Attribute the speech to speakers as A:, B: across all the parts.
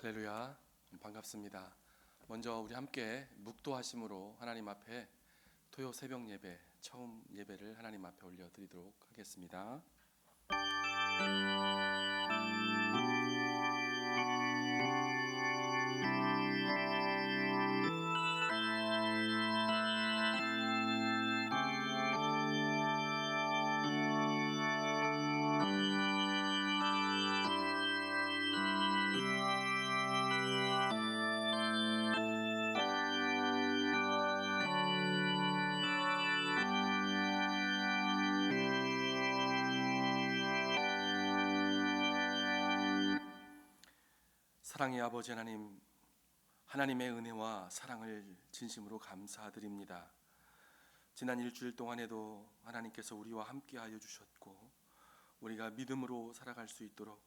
A: 할렐루야, 반갑습니다. 먼저 우리 함께 묵도하심으로 하나님 앞에 토요 새벽 예배, 처음 예배를 하나님 앞에 올려드리도록 하겠습니다. 사랑의 아버지 하나님, 하나님의 은혜와 사랑을 진심으로 감사드립니다. 지난 일주일 동안에도 하나님께서 우리와 함께하여 주셨고 우리가 믿음으로 살아갈 수 있도록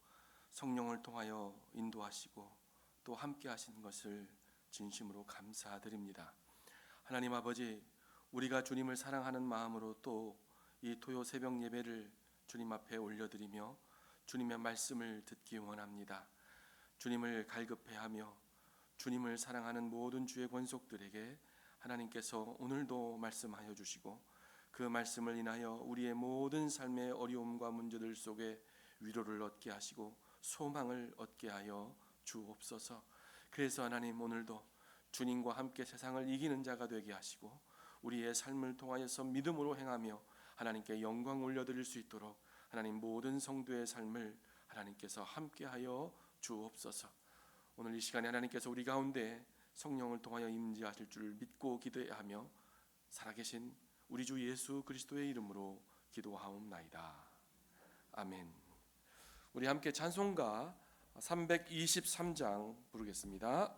A: 성령을 통하여 인도하시고 또 함께하신 것을 진심으로 감사드립니다. 하나님 아버지, 우리가 주님을 사랑하는 마음으로 또 이 토요 새벽 예배를 주님 앞에 올려드리며 주님의 말씀을 듣기 원합니다. 주님을 갈급해하며 주님을 사랑하는 모든 주의 권속들에게 하나님께서 오늘도 말씀하여 주시고 그 말씀을 인하여 우리의 모든 삶의 어려움과 문제들 속에 위로를 얻게 하시고 소망을 얻게 하여 주옵소서. 그래서 하나님, 오늘도 주님과 함께 세상을 이기는 자가 되게 하시고 우리의 삶을 통하여서 믿음으로 행하며 하나님께 영광 올려드릴 수 있도록 하나님 모든 성도의 삶을 하나님께서 함께하여 주옵소서. 오늘 이 시간에 하나님께서 우리 가운데 성령을 통하여 임재하실 줄 믿고 기도하며 살아계신 우리 주 예수 그리스도의 이름으로 기도하옵나이다. 아멘. 우리 함께 찬송가 323장 부르겠습니다.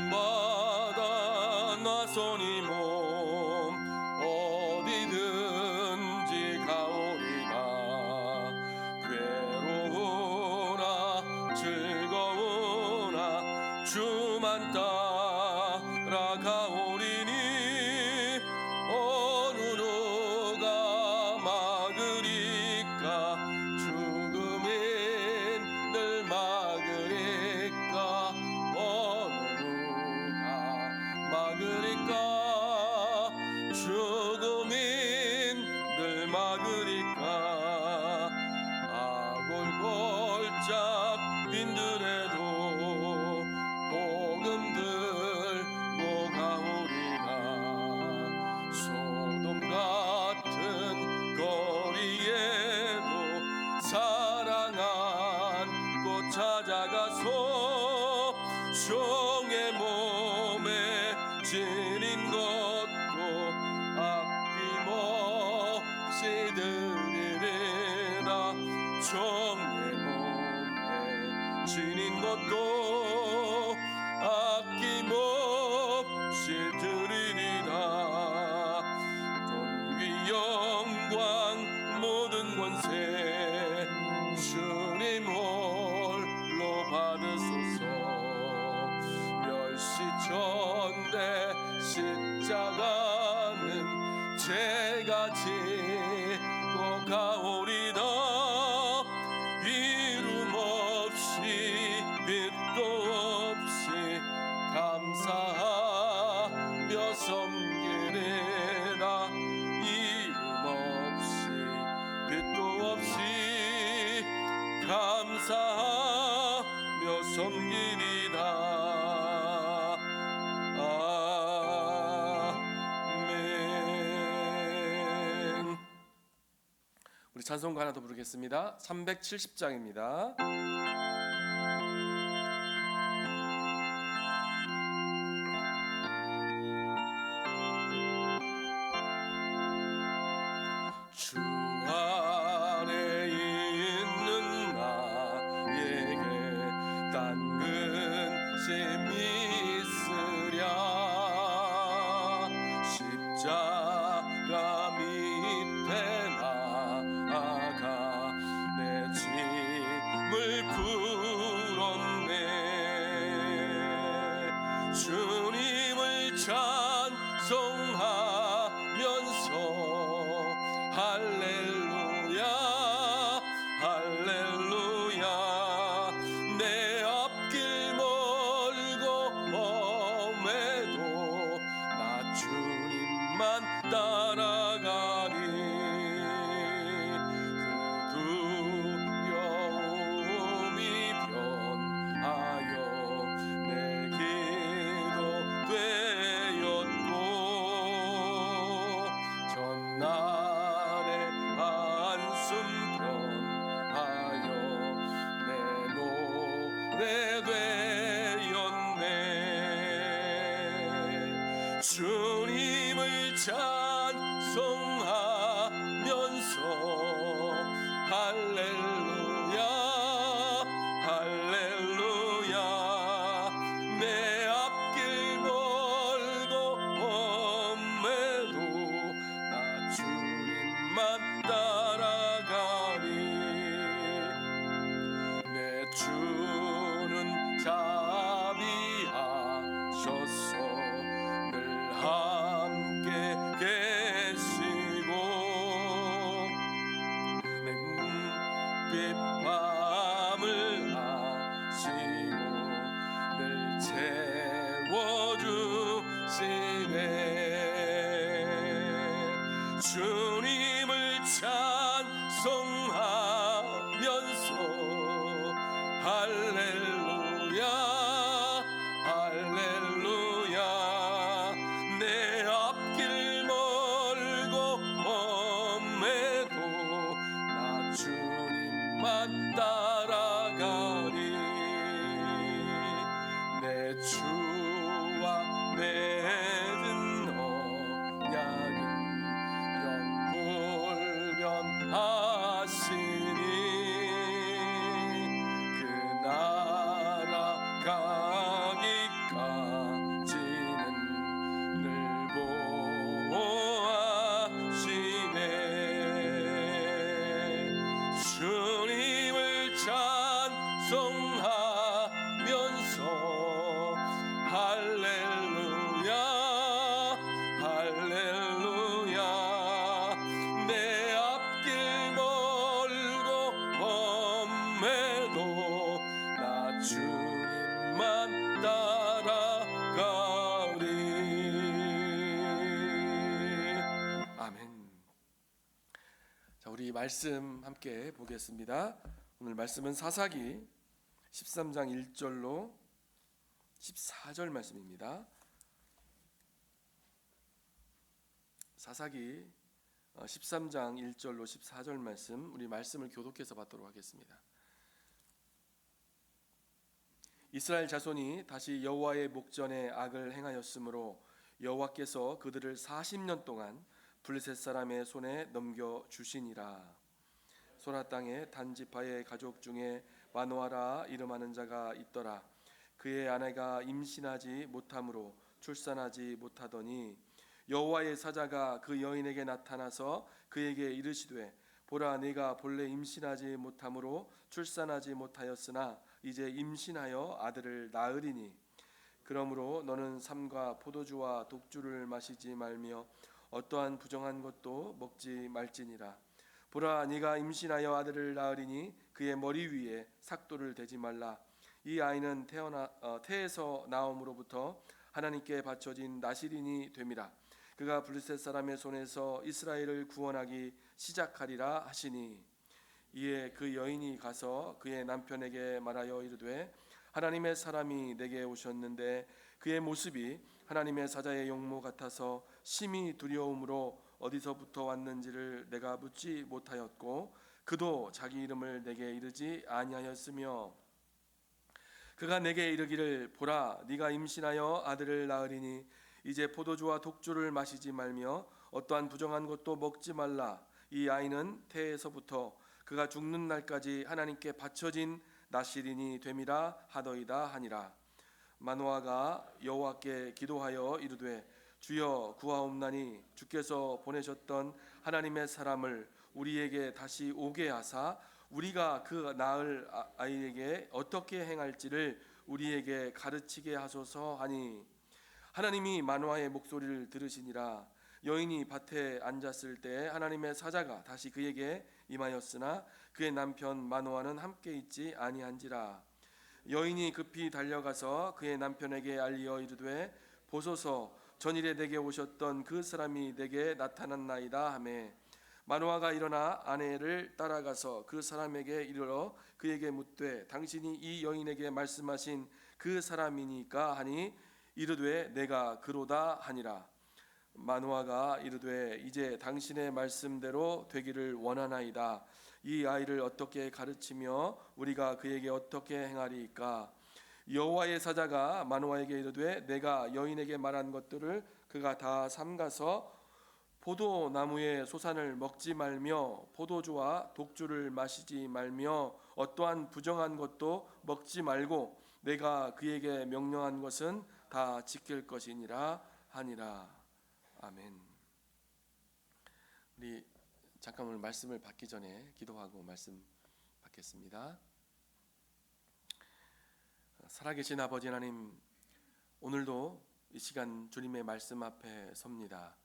A: 푸른바다 나선이 몸 어디든지 가오리다. 괴로우나 즐거우나 주만 따라가오리니 어느 누가 막으리까. 죽음인 늘 막으리까. 막으리까. 죽음인 늘 막으리까. 아골골짝 빈들에도 복음 들고 가오리라. 소돔 같은 거리에도 사랑한 꽃 찾아가서 종의 몸에 지닌 것도 아낌없이 드리리라. 종의 몸에 지닌 것도 아낌없이 드리리라. 존귀 영광 모든 권세 주님 홀로 받으소서. 멸시전대 십자가는 제가 지고 가오리다. 이름 없이 빛도 없이 감사하며 섬기리라. 이름 없이 빛도 없이 감사하며 섬기리라. 아멘. 우리 찬송가 하나 더 부르겠습니다. 370장입니다. 주 안에 있는 나에게 딴 근심이 있으랴. 십자가 밑에 나아가 내 짐을 오래되었네. 주님을 찬송하면서 할렐루야 할렐루야. 내 앞길 멀고 험해도 나 주님만 따라가리. 내 주는 자비하셔서 늘 함께 계시고 내 밤을 아시고 늘 채워주시네. 주님을 찬송하면서 할렐루야 할렐루야. 내 앞길 멀고 험해도 나 주님만 따라가리. 내 주와 맺은 언약은 영불변하시니 그 나라 가기까지는 늘 보호하시네. 주님을 찬송하면서 할렐루야 할렐루야. 내 앞길 멀고 험해도 나 주님만 따라가리. 아멘. 자, 우리 말씀 함께 보겠습니다. 오늘 말씀은 사사기 13장 1절로 14절 말씀입니다. 사사기 13장 1절로 14절 말씀, 우리 말씀을 교독해서 받도록 하겠습니다. 이스라엘 자손이 다시 여호와의 목전에 악을 행하였으므로 여호와께서 그들을 40년 동안 블레셋 사람의 손에 넘겨 주시니라. 소라 땅에 단 지파의 가족 중에 마노아라 이름하는 자가 있더라. 그의 아내가 임신하지 못함으로 출산하지 못하더니 여호와의 사자가 그 여인에게 나타나서 그에게 이르시되 보라, 네가 본래 임신하지 못함으로 출산하지 못하였으나 이제 임신하여 아들을 낳으리니 그러므로 너는 삼과 포도주와 독주를 마시지 말며 어떠한 부정한 것도 먹지 말지니라. 보라, 네가 임신하여 아들을 낳으리니 그의 머리 위에 삭도를 대지 말라. 이 아이는 태에서 나옴으로부터 하나님께 바쳐진 나실인이 됨이라. 그가 블레셋 사람의 손에서 이스라엘을 구원하기 시작하리라 하시니 이에 그 여인이 가서 그의 남편에게 말하여 이르되 하나님의 사람이 내게 오셨는데 그의 모습이 하나님의 사자의 용모 같아서 심히 두려움으로 어디서부터 왔는지를 내가 묻지 못하였고 그도 자기 이름을 내게 이르지 아니하였으며 그가 내게 이르기를 보라, 네가 임신하여 아들을 낳으리니 이제 포도주와 독주를 마시지 말며 어떠한 부정한 것도 먹지 말라. 이 아이는 태에서부터 그가 죽는 날까지 하나님께 바쳐진 나실인이 됨이라 하더이다 하니라. 마노아가 여호와께 기도하여 이르되 주여 구하옵나니 주께서 보내셨던 하나님의 사람을 우리에게 다시 오게 하사 우리가 그 낳을 아이에게 어떻게 행할지를 우리에게 가르치게 하소서 하니 하나님이 마노아의 목소리를 들으시니라. 여인이 밭에 앉았을 때 하나님의 사자가 다시 그에게 임하였으나 그의 남편 마노아는 함께 있지 아니한지라. 여인이 급히 달려가서 그의 남편에게 알리어 이르되 보소서, 전일에 내게 오셨던 그 사람이 내게 나타났나이다 하매 마노아가 일어나 아내를 따라가서 그 사람에게 이르러 그에게 묻되 당신이 이 여인에게 말씀하신 그 사람이니까 하니 이르되 내가 그로다 하니라. 마노아가 이르되 이제 당신의 말씀대로 되기를 원하나이다. 이 아이를 어떻게 가르치며 우리가 그에게 어떻게 행하리이까? 여호와의 사자가 마노아에게 이르되 내가 여인에게 말한 것들을 그가 다 삼가서 포도나무의 소산을 먹지 말며 포도주와 독주를 마시지 말며 어떠한 부정한 것도 먹지 말고 내가 그에게 명령한 것은 다 지킬 것이니라 하니라. 아멘. 우리 잠깐 오늘 말씀을 받기 전에 기도하고 말씀 받겠습니다. 살아계신 아버지 하나님, 오늘도 이 시간 주님의 말씀 앞에 섭니다.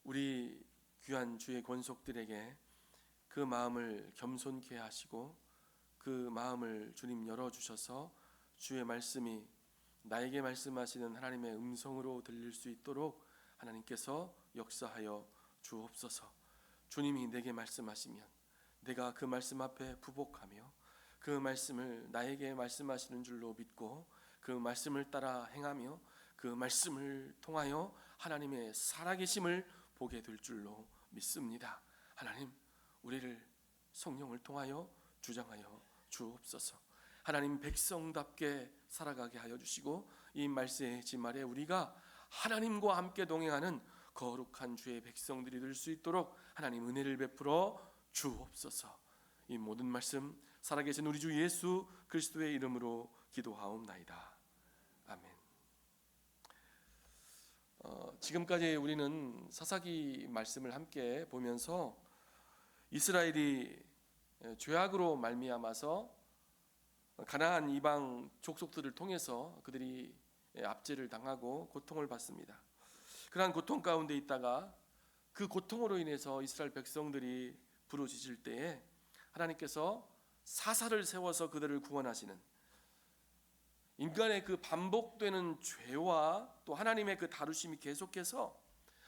A: 우리 귀한 주의 권속들에게 그 마음을 겸손케 하시고 그 마음을 주님 열어주셔서 주의 말씀이 나에게 말씀하시는 하나님의 음성으로 들릴 수 있도록 하나님께서 역사하여 주옵소서. 주님이 내게 말씀하시면 내가 그 말씀 앞에 부복하며 그 말씀을 나에게 말씀하시는 줄로 믿고 그 말씀을 따라 행하며 그 말씀을 통하여 하나님의 살아계심을 보게 될 줄로 믿습니다. 하나님, 우리를 성령을 통하여 주장하여 주옵소서. 하나님 백성답게 살아가게 하여 주시고 이 말씀의 지말에 우리가 하나님과 함께 동행하는 거룩한 주의 백성들이 될 수 있도록 하나님 은혜를 베풀어 주옵소서. 이 모든 말씀 살아계신 우리 주 예수 그리스도의 이름으로 기도하옵나이다. 아멘. 지금까지 우리는 사사기 말씀을 함께 보면서 이스라엘이 죄악으로 말미암아서 가나안 이방 족속들을 통해서 그들이 압제를 당하고 고통을 받습니다. 그러한 고통 가운데 있다가 그 고통으로 인해서 이스라엘 백성들이 부르짖을 때에 하나님께서 사사를 세워서 그들을 구원하시는, 인간의 그 반복되는 죄와 또 하나님의 그 다루심이 계속해서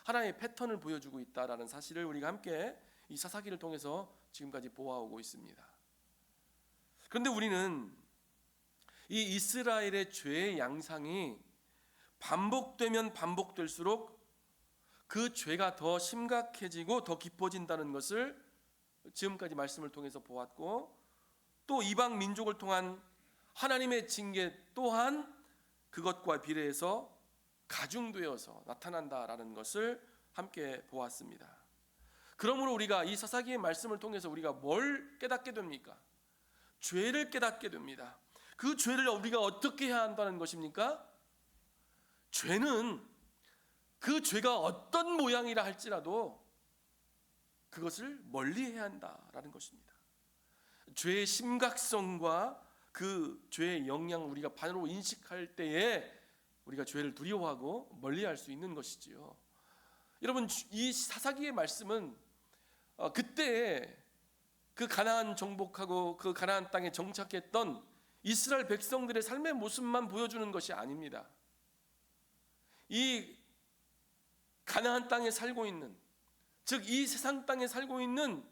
A: 하나님의 패턴을 보여주고 있다라는 사실을 우리가 함께 이 사사기를 통해서 지금까지 보아오고 있습니다. 그런데 우리는 이 이스라엘의 죄의 양상이 반복되면 반복될수록 그 죄가 더 심각해지고 더 깊어진다는 것을 지금까지 말씀을 통해서 보았고, 또 이방 민족을 통한 하나님의 징계 또한 그것과 비례해서 가중되어서 나타난다라는 것을 함께 보았습니다. 그러므로 우리가 이 사사기의 말씀을 통해서 우리가 뭘 깨닫게 됩니까? 죄를 깨닫게 됩니다. 그 죄를 우리가 어떻게 해야 한다는 것입니까? 죄는 그 죄가 어떤 모양이라 할지라도 그것을 멀리해야 한다라는 것입니다. 죄의 심각성과 그 죄의 영향을 우리가 바로 인식할 때에 우리가 죄를 두려워하고 멀리할 수 있는 것이지요. 여러분, 이 사사기의 말씀은 그때 그 가나안 정복하고 그 가나안 땅에 정착했던 이스라엘 백성들의 삶의 모습만 보여주는 것이 아닙니다. 이 가나안 땅에 살고 있는, 즉 이 세상 땅에 살고 있는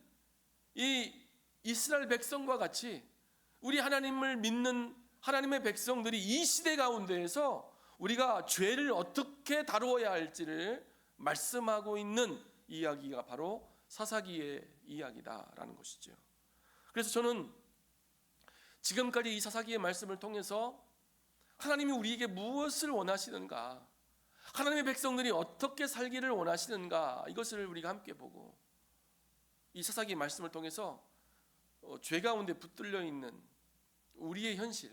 A: 이 이스라엘 백성과 같이 우리 하나님을 믿는 하나님의 백성들이 이 시대 가운데에서 우리가 죄를 어떻게 다루어야 할지를 말씀하고 있는 이야기가 바로 사사기의 이야기다라는 것이죠. 그래서 저는 지금까지 이 사사기의 말씀을 통해서 하나님이 우리에게 무엇을 원하시는가, 하나님의 백성들이 어떻게 살기를 원하시는가, 이것을 우리가 함께 보고 이 사사기의 말씀을 통해서 죄 가운데 붙들려 있는 우리의 현실,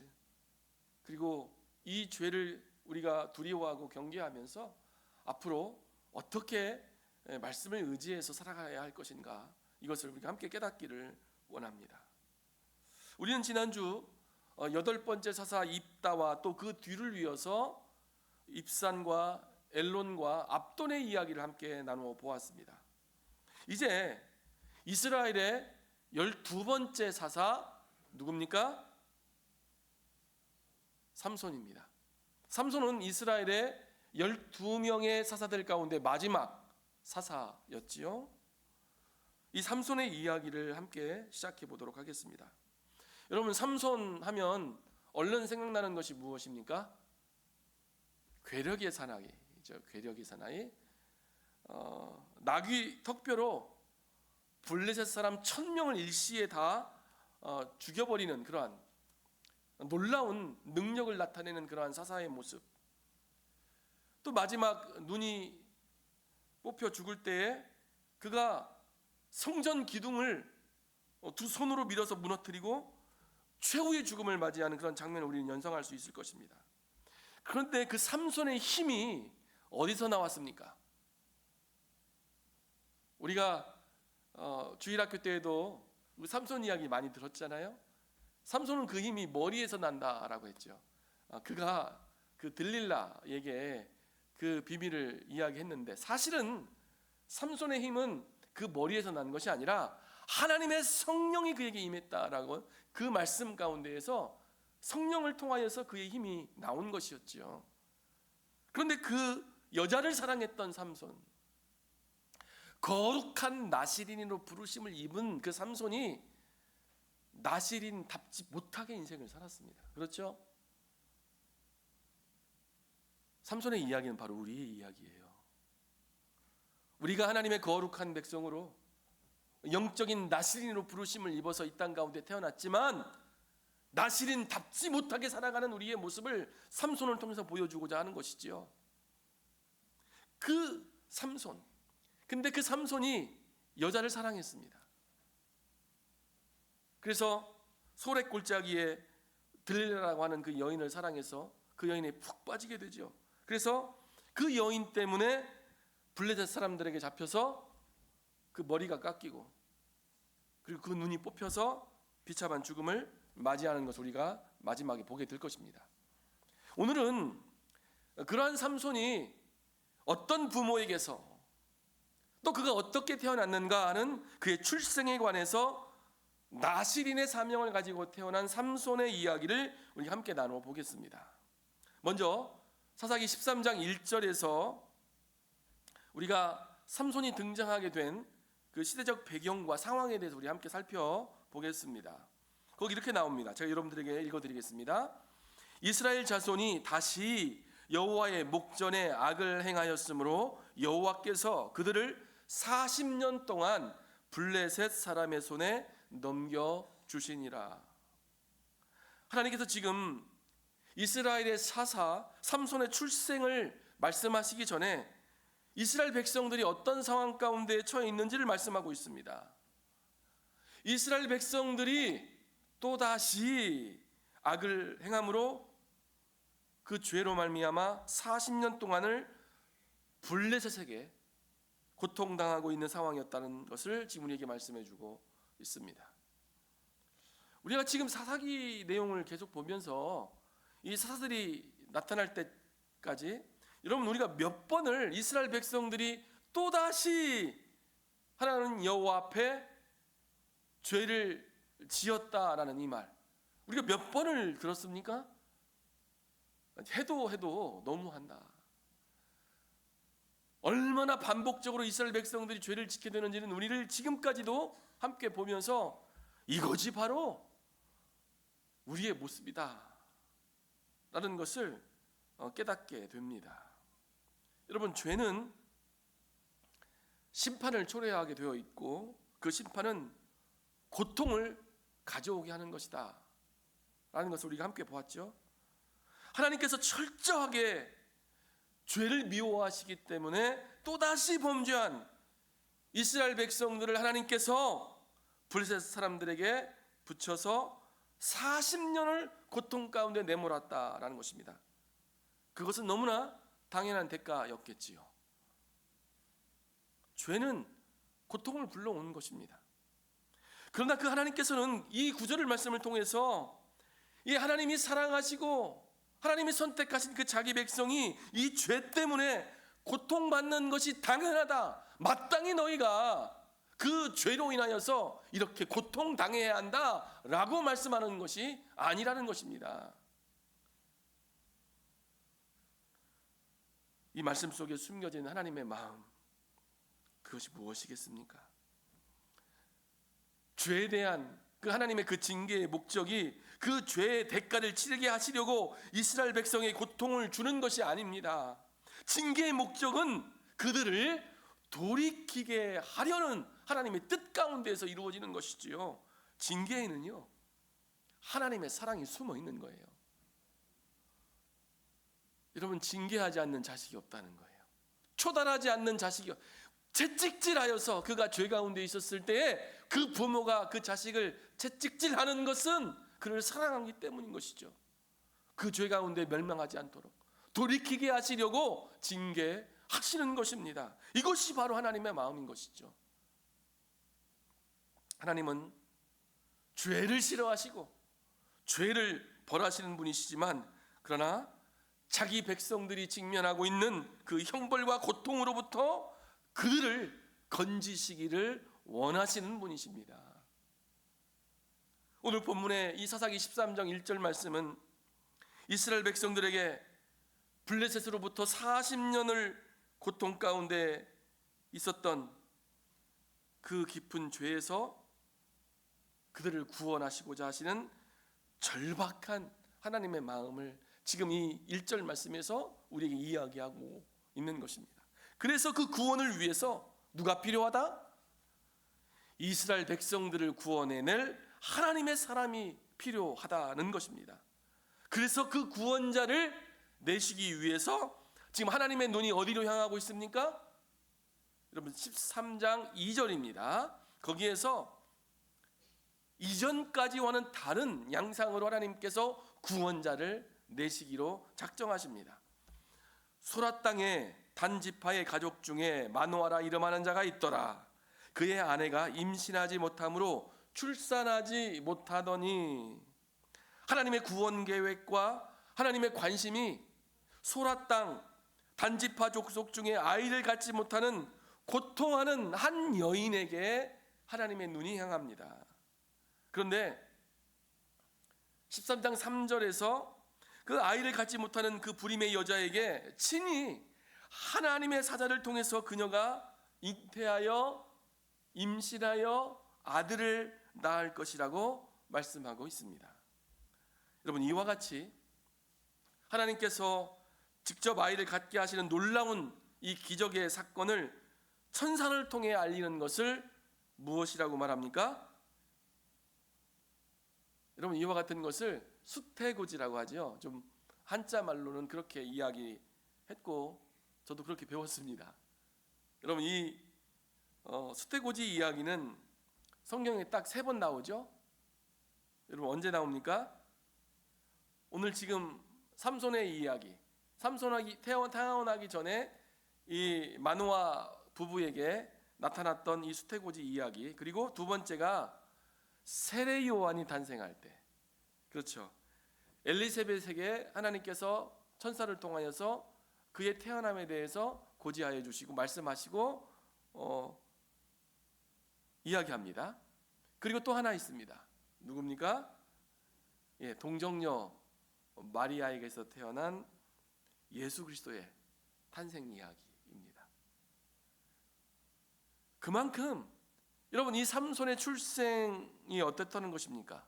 A: 그리고 이 죄를 우리가 두려워하고 경계하면서 앞으로 어떻게 말씀을 의지해서 살아가야 할 것인가, 이것을 우리가 함께 깨닫기를 원합니다. 우리는 지난주 8번째 사사 입다와 또 그 뒤를 이어서 입산과 엘론과 압돈의 이야기를 함께 나누어 보았습니다. 이제 이스라엘의 12번째 사사 누굽니까? 삼손입니다. 삼손은 이스라엘의 12명의 사사들 가운데 마지막 사사였지요. 이 삼손의 이야기를 함께 시작해 보도록 하겠습니다. 여러분, 삼손 하면 얼른 생각나는 것이 무엇입니까? 괴력의 사나이죠. 괴력의 사나이. 나귀 턱뼈로 블레셋 사람 1000명을 일시에 다 죽여버리는 그러한 놀라운 능력을 나타내는 그러한 사사의 모습, 또 마지막 눈이 뽑혀 죽을 때에 그가 성전 기둥을 두 손으로 밀어서 무너뜨리고 최후의 죽음을 맞이하는 그런 장면을 우리는 연상할 수 있을 것입니다. 그런데 그 삼손의 힘이 어디서 나왔습니까? 우리가 주일학교 때에도 삼손 이야기 많이 들었잖아요. 삼손은 그 힘이 머리에서 난다라고 했죠. 그가 그 들릴라에게 그 비밀을 이야기했는데, 사실은 삼손의 힘은 그 머리에서 난 것이 아니라 하나님의 성령이 그에게 임했다라고, 그 말씀 가운데에서 성령을 통하여서 그의 힘이 나온 것이었죠. 그런데 그 여자를 사랑했던 삼손, 거룩한 나시린으로 부르심을 입은 그 삼손이 나시린답지 못하게 인생을 살았습니다. 그렇죠? 삼손의 이야기는 바로 우리의 이야기예요. 우리가 하나님의 거룩한 백성으로 영적인 나시린으로 부르심을 입어서 이 땅 가운데 태어났지만 나시린답지 못하게 살아가는 우리의 모습을 삼손을 통해서 보여주고자 하는 것이지요. 그 삼손, 근데 그 삼손이 여자를 사랑했습니다. 그래서 소래 골짜기에 들릴라라고 하는 그 여인을 사랑해서 그 여인에 푹 빠지게 되죠. 그래서 그 여인 때문에 블레셋 사람들에게 잡혀서 그 머리가 깎이고, 그리고 그 눈이 뽑혀서 비참한 죽음을 맞이하는 것을 우리가 마지막에 보게 될 것입니다. 오늘은 그러한 삼손이 어떤 부모에게서 또 그가 어떻게 태어났는가 하는 그의 출생에 관해서 나시린의 사명을 가지고 태어난 삼손의 이야기를 우리가 함께 나누어 보겠습니다. 먼저 사사기 13장 1절에서 우리가 삼손이 등장하게 된 그 시대적 배경과 상황에 대해서 우리 함께 살펴보겠습니다. 거기 이렇게 나옵니다. 제가 여러분들에게 읽어드리겠습니다. 이스라엘 자손이 다시 여호와의 목전에 악을 행하였으므로 여호와께서 그들을 40년 동안 블레셋 사람의 손에 넘겨주시니라. 하나님께서 지금 이스라엘의 사사 삼손의 출생을 말씀하시기 전에 이스라엘 백성들이 어떤 상황 가운데 처해 있는지를 말씀하고 있습니다. 이스라엘 백성들이 또다시 악을 행함으로 그 죄로 말미암아 40년 동안을 블레셋에게 고통당하고 있는 상황이었다는 것을 지금 우리에게 말씀해주고 있습니다. 우리가 지금 사사기 내용을 계속 보면서 이 사사들이 나타날 때까지 여러분, 우리가 몇 번을 이스라엘 백성들이 또다시 하나님 여호와 앞에 죄를 지었다라는 이 말, 우리가 몇 번을 들었습니까? 해도 너무한다. 얼마나 반복적으로 이스라엘 백성들이 죄를 짓게 되는지는 우리를 지금까지도 함께 보면서 이것이 바로 우리의 모습이다 라는 것을 깨닫게 됩니다. 여러분, 죄는 심판을 초래하게 되어 있고 그 심판은 고통을 가져오게 하는 것이다 라는 것을 우리가 함께 보았죠. 하나님께서 철저하게 죄를 미워하시기 때문에 또다시 범죄한 이스라엘 백성들을 하나님께서 블레셋 사람들에게 붙여서 40년을 고통 가운데 내몰았다라는 것입니다. 그것은 너무나 당연한 대가였겠지요. 죄는 고통을 불러오는 것입니다. 그러나 그 하나님께서는 이 구절을 말씀을 통해서 이 하나님이 사랑하시고 하나님이 선택하신 그 자기 백성이 이 죄 때문에 고통받는 것이 당연하다, 마땅히 너희가 그 죄로 인하여서 이렇게 고통당해야 한다라고 말씀하는 것이 아니라는 것입니다. 이 말씀 속에 숨겨진 하나님의 마음, 그것이 무엇이겠습니까? 죄에 대한 그 하나님의 그 징계의 목적이 그 죄의 대가를 치르게 하시려고 이스라엘 백성의 고통을 주는 것이 아닙니다. 징계의 목적은 그들을 돌이키게 하려는 하나님의 뜻 가운데에서 이루어지는 것이지요. 징계에는요, 하나님의 사랑이 숨어 있는 거예요. 여러분, 징계하지 않는 자식이 없다는 거예요. 초단하지 않는 자식이, 채찍질하여서 그가 죄 가운데 있었을 때에 그 부모가 그 자식을 채찍질하는 것은 그를 사랑하기 때문인 것이죠. 그 죄 가운데 멸망하지 않도록 돌이키게 하시려고 징계하시는 것입니다. 이것이 바로 하나님의 마음인 것이죠. 하나님은 죄를 싫어하시고 죄를 벌하시는 분이시지만, 그러나 자기 백성들이 직면하고 있는 그 형벌과 고통으로부터 그들을 건지시기를 원하시는 분이십니다. 오늘 본문의 이 사사기 13장 1절 말씀은 이스라엘 백성들에게 블레셋으로부터 40년을 고통 가운데 있었던 그 깊은 죄에서 그들을 구원하시고자 하시는 절박한 하나님의 마음을 지금 이 1절 말씀에서 우리에게 이야기하고 있는 것입니다. 그래서 그 구원을 위해서 누가 필요하다? 이스라엘 백성들을 구원해낼 하나님의 사람이 필요하다는 것입니다. 그래서 그 구원자를 내시기 위해서 지금 하나님의 눈이 어디로 향하고 있습니까? 여러분, 13장 2절입니다. 거기에서 이전까지와는 다른 양상으로 하나님께서 구원자를 내시기로 작정하십니다. 소라 땅에 단지파의 가족 중에 마노아라 이름하는 자가 있더라. 그의 아내가 임신하지 못함으로 출산하지 못하더니, 하나님의 구원 계획과 하나님의 관심이 소라 땅 단지파 족속 중에 아이를 갖지 못하는 고통하는 한 여인에게 하나님의 눈이 향합니다. 그런데 13장 3절에서 그 아이를 갖지 못하는 그 불임의 여자에게 친히 하나님의 사자를 통해서 그녀가 잉태하여 임신하여 아들을 낳을 것이라고 말씀하고 있습니다. 여러분, 이와 같이 하나님께서 직접 아이를 갖게 하시는 놀라운 이 기적의 사건을 천사를 통해 알리는 것을 무엇이라고 말합니까? 여러분, 이와 같은 것을 수태고지라고 하죠. 좀 한자 말로는 그렇게 이야기했고 저도 그렇게 배웠습니다. 여러분, 이 수태고지 이야기는 성경에 딱 3번 나오죠. 여러분, 언제 나옵니까? 오늘 지금 삼손의 이야기, 삼손이 태어나기 전에 이 마노아 부부에게 나타났던 이 수태고지 이야기, 그리고 두 번째가 세례 요한이 탄생할 때, 그렇죠, 엘리사벳에게 하나님께서 천사를 통하여서 그의 태어남에 대해서 고지하여 주시고 말씀하시고 이야기합니다. 그리고 또 하나 있습니다. 누굽니까? 동정녀 마리아에게서 태어난 예수 그리스도의 탄생 이야기입니다. 그만큼 여러분, 이 삼손의 출생이 어떻다는 것입니까?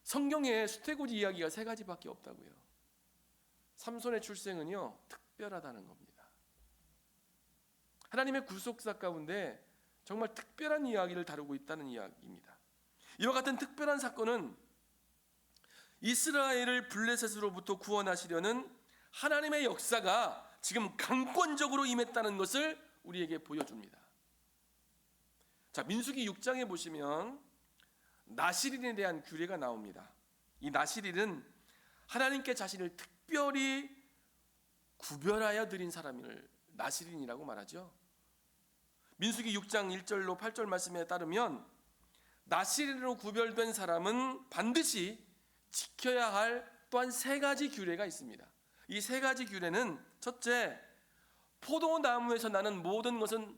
A: 성경에 수태고지 이야기가 3가지밖에 없다고요. 삼손의 출생은요, 특별하다는 겁니다. 하나님의 구속사 가운데 정말 특별한 이야기를 다루고 있다는 이야기입니다. 이와 같은 특별한 사건은 이스라엘을 블레셋으로부터 구원하시려는 하나님의 역사가 지금 강권적으로 임했다는 것을 우리에게 보여줍니다. 자, 민수기 6장에 보시면 나실인에 대한 규례가 나옵니다. 이 나실인은 하나님께 자신을 특별히 구별하여 드린 사람을 나실인이라고 말하죠. 민수기 6장 1절로 8절 말씀에 따르면 나실인으로 구별된 사람은 반드시 지켜야 할 또한 3가지 규례가 있습니다. 이 3가지 규례는, 첫째, 포도나무에서 나는 모든 것은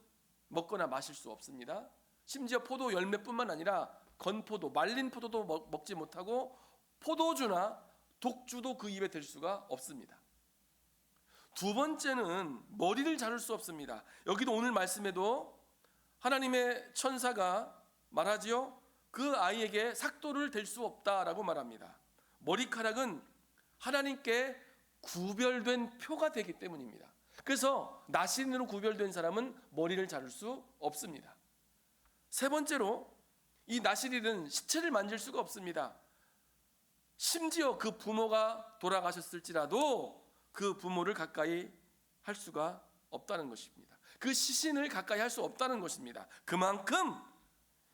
A: 먹거나 마실 수 없습니다. 심지어 포도 열매뿐만 아니라 건포도, 말린 포도도 먹지 못하고 포도주나 독주도 그 입에 댈 수가 없습니다. 두 번째는 머리를 자를 수 없습니다. 여기도 오늘 말씀에도 하나님의 천사가 말하지요. 그 아이에게 삭도를 댈 수 없다라고 말합니다. 머리카락은 하나님께 구별된 표가 되기 때문입니다. 그래서 나시린으로 구별된 사람은 머리를 자를 수 없습니다. 세 번째로, 이 나시린은 시체를 만질 수가 없습니다. 심지어 그 부모가 돌아가셨을지라도 그 부모를 가까이 할 수가 없다는 것입니다. 그 시신을 가까이 할 수 없다는 것입니다. 그만큼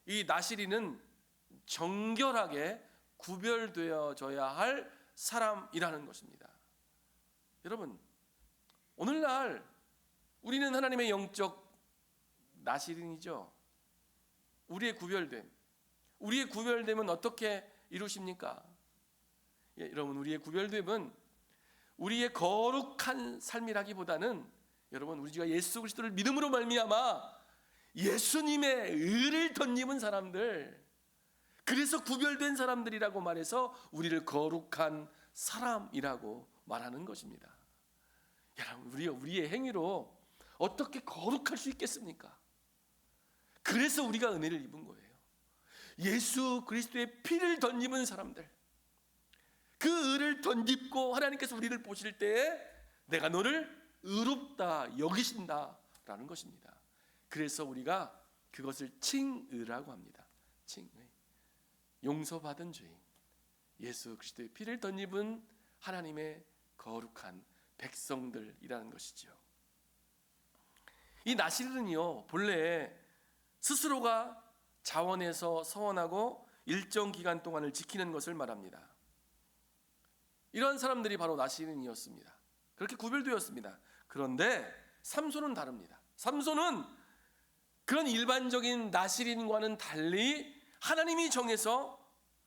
A: 이 나시린은 정결하게 구별되어져야 할 사람이라는 것입니다. 여러분, 오늘날 우리는 하나님의 영적 나시린이죠. 우리의 구별됨은 어떻게 이루십니까? 여러분, 우리의 구별됨은 우리의 거룩한 삶이라기보다는, 여러분, 우리가 예수 그리스도를 믿음으로 말미암아 예수님의 의를 덧입은 사람들, 그래서 구별된 사람들이라고 말해서 우리를 거룩한 사람이라고 말하는 것입니다. 여러분, 우리의 행위로 어떻게 거룩할 수 있겠습니까? 그래서 우리가 은혜를 입은 거예요. 예수 그리스도의 피를 덧입은 사람들, 그 의를 덧입고 하나님께서 우리를 보실 때에 내가 너를 의롭다 여기신다라는 것입니다. 그래서 우리가 그것을 칭의라고 합니다. 칭의, 용서받은 죄인, 예수 그리스도의 피를 덧입은 하나님의 거룩한 백성들이라는 것이죠. 이 나시린은요, 본래 스스로가 자원해서 서원하고 일정 기간 동안을 지키는 것을 말합니다. 이런 사람들이 바로 나시린이었습니다. 그렇게 구별되었습니다. 그런데 삼손은 다릅니다. 삼손은 그런 일반적인 나시린과는 달리 하나님이 정해서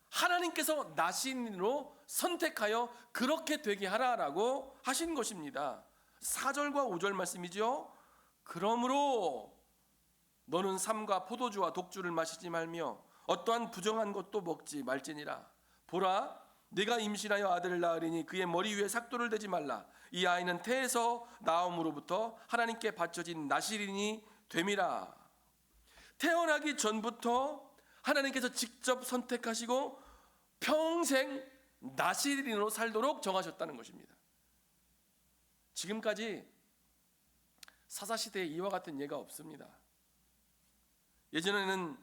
A: 하나님께서 나시린으로 선택하여 그렇게 되게 하라라고 하신 것입니다. 4절과 5절 말씀이죠. 그러므로 너는 삼과 포도주와 독주를 마시지 말며 어떠한 부정한 것도 먹지 말지니라. 보라, 네가 임신하여 아들을 낳으리니 그의 머리 위에 삭도를 대지 말라. 이 아이는 태에서 나옴으로부터 하나님께 바쳐진 나시린이 됨이라. 태어나기 전부터 하나님께서 직접 선택하시고 평생 나시린으로 살도록 정하셨다는 것입니다. 지금까지 사사시대에 이와 같은 예가 없습니다. 예전에는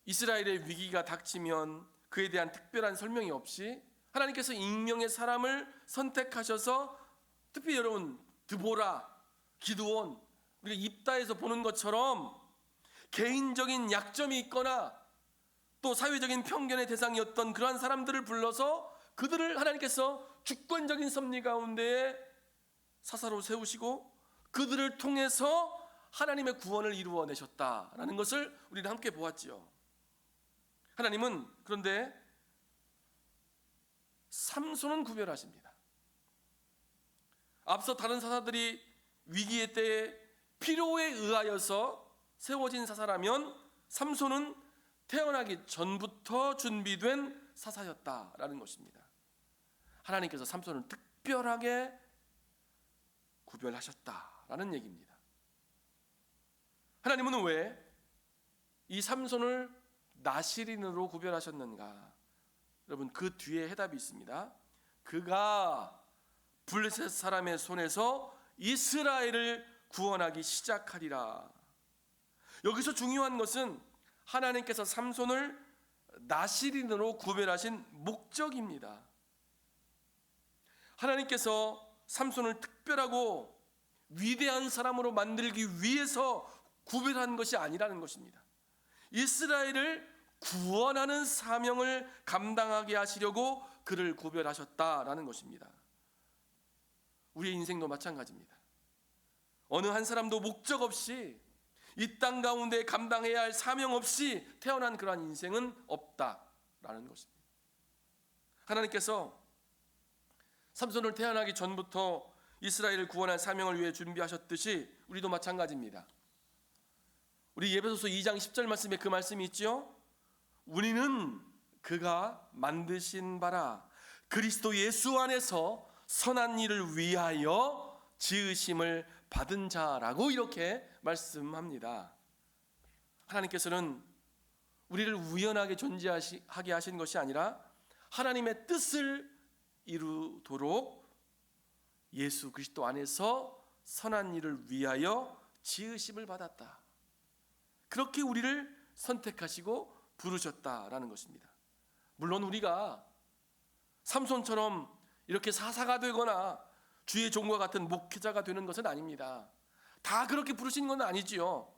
A: 이스라엘의 위기가 닥치면 그에 대한 특별한 설명이 없이 하나님께서 익명의 사람을 선택하셔서, 특히 여러분 드보라, 기드온, 우리가 입다에서 보는 것처럼 개인적인 약점이 있거나 또 사회적인 편견의 대상이었던 그러한 사람들을 불러서 그들을 하나님께서 주권적인 섭리 가운데에 사사로 세우시고 그들을 통해서 하나님의 구원을 이루어내셨다라는 것을 우리는 함께 보았지요. 하나님은 그런데 삼손은 구별하십니다. 앞서 다른 사사들이 위기의 때에 필요에 의하여서 세워진 사사라면 삼손은 태어나기 전부터 준비된 사사였다라는 것입니다. 하나님께서 삼손을 특별하게 구별하셨다라는 얘기입니다. 하나님은 왜 이 삼손을 나시린으로 구별하셨는가? 여러분, 그 뒤에 해답이 있습니다. 그가 블레셋 사람의 손에서 이스라엘을 구원하기 시작하리라. 여기서 중요한 것은 하나님께서 삼손을 나시린으로 구별하신 목적입니다. 하나님께서 삼손을 특별하고 위대한 사람으로 만들기 위해서 구별한 것이 아니라는 것입니다. 이스라엘을 구원하는 사명을 감당하게 하시려고 그를 구별하셨다라는 것입니다. 우리의 인생도 마찬가지입니다. 어느 한 사람도 목적 없이 이 땅 가운데 감당해야 할 사명 없이 태어난 그러한 인생은 없다라는 것입니다. 하나님께서 삼손을 태어나기 전부터 이스라엘을 구원할 사명을 위해 준비하셨듯이 우리도 마찬가지입니다. 우리 예배소서 2장 10절 말씀에 그 말씀이 있죠. 우리는 그가 만드신 바라 그리스도 예수 안에서 선한 일을 위하여 지으심을 받은 자라고 이렇게 말씀합니다. 하나님께서는 우리를 우연하게 존재하게 하신 것이 아니라 하나님의 뜻을 이루도록 예수 그리스도 안에서 선한 일을 위하여 지으심을 받았다. 그렇게 우리를 선택하시고 부르셨다라는 것입니다. 물론 우리가 삼손처럼 이렇게 사사가 되거나 주의 종과 같은 목회자가 되는 것은 아닙니다. 다 그렇게 부르신 건 아니지요.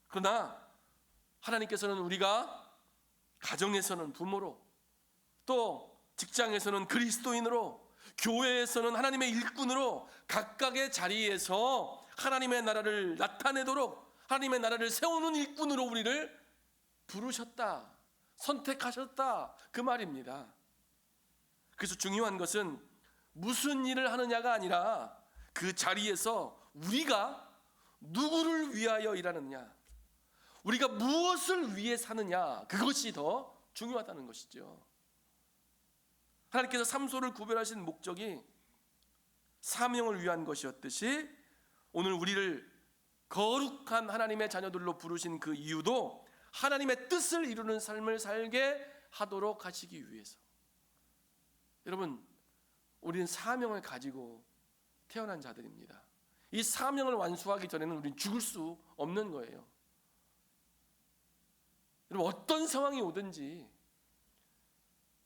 A: 그러나 하나님께서는 우리가 가정에서는 부모로, 또 직장에서는 그리스도인으로, 교회에서는 하나님의 일꾼으로 각각의 자리에서 하나님의 나라를 나타내도록 하나님의 나라를 세우는 일꾼으로 우리를 부르셨다, 선택하셨다, 그 말입니다. 그래서 중요한 것은 무슨 일을 하느냐가 아니라 그 자리에서 우리가 누구를 위하여 일하느냐, 우리가 무엇을 위해 사느냐, 그것이 더 중요하다는 것이죠. 하나님께서 삼손을 구별하신 목적이 사명을 위한 것이었듯이 오늘 우리를 거룩한 하나님의 자녀들로 부르신 그 이유도 하나님의 뜻을 이루는 삶을 살게 하도록 하시기 위해서. 여러분, 우리는 사명을 가지고 태어난 자들입니다. 이 사명을 완수하기 전에는 우리는 죽을 수 없는 거예요. 여러분, 어떤 상황이 오든지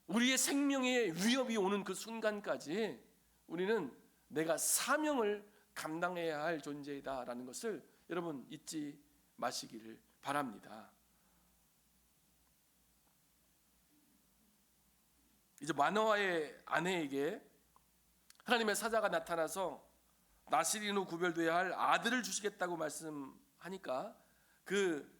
A: 우리의 생명에 위협이 오는 그 순간까지 우리는 내가 사명을 감당해야 할 존재이다라는 것을 여러분 잊지 마시기를 바랍니다. 이제 마노아의 아내에게 하나님의 사자가 나타나서 나시린으로 구별되어야 할 아들을 주시겠다고 말씀하니까 그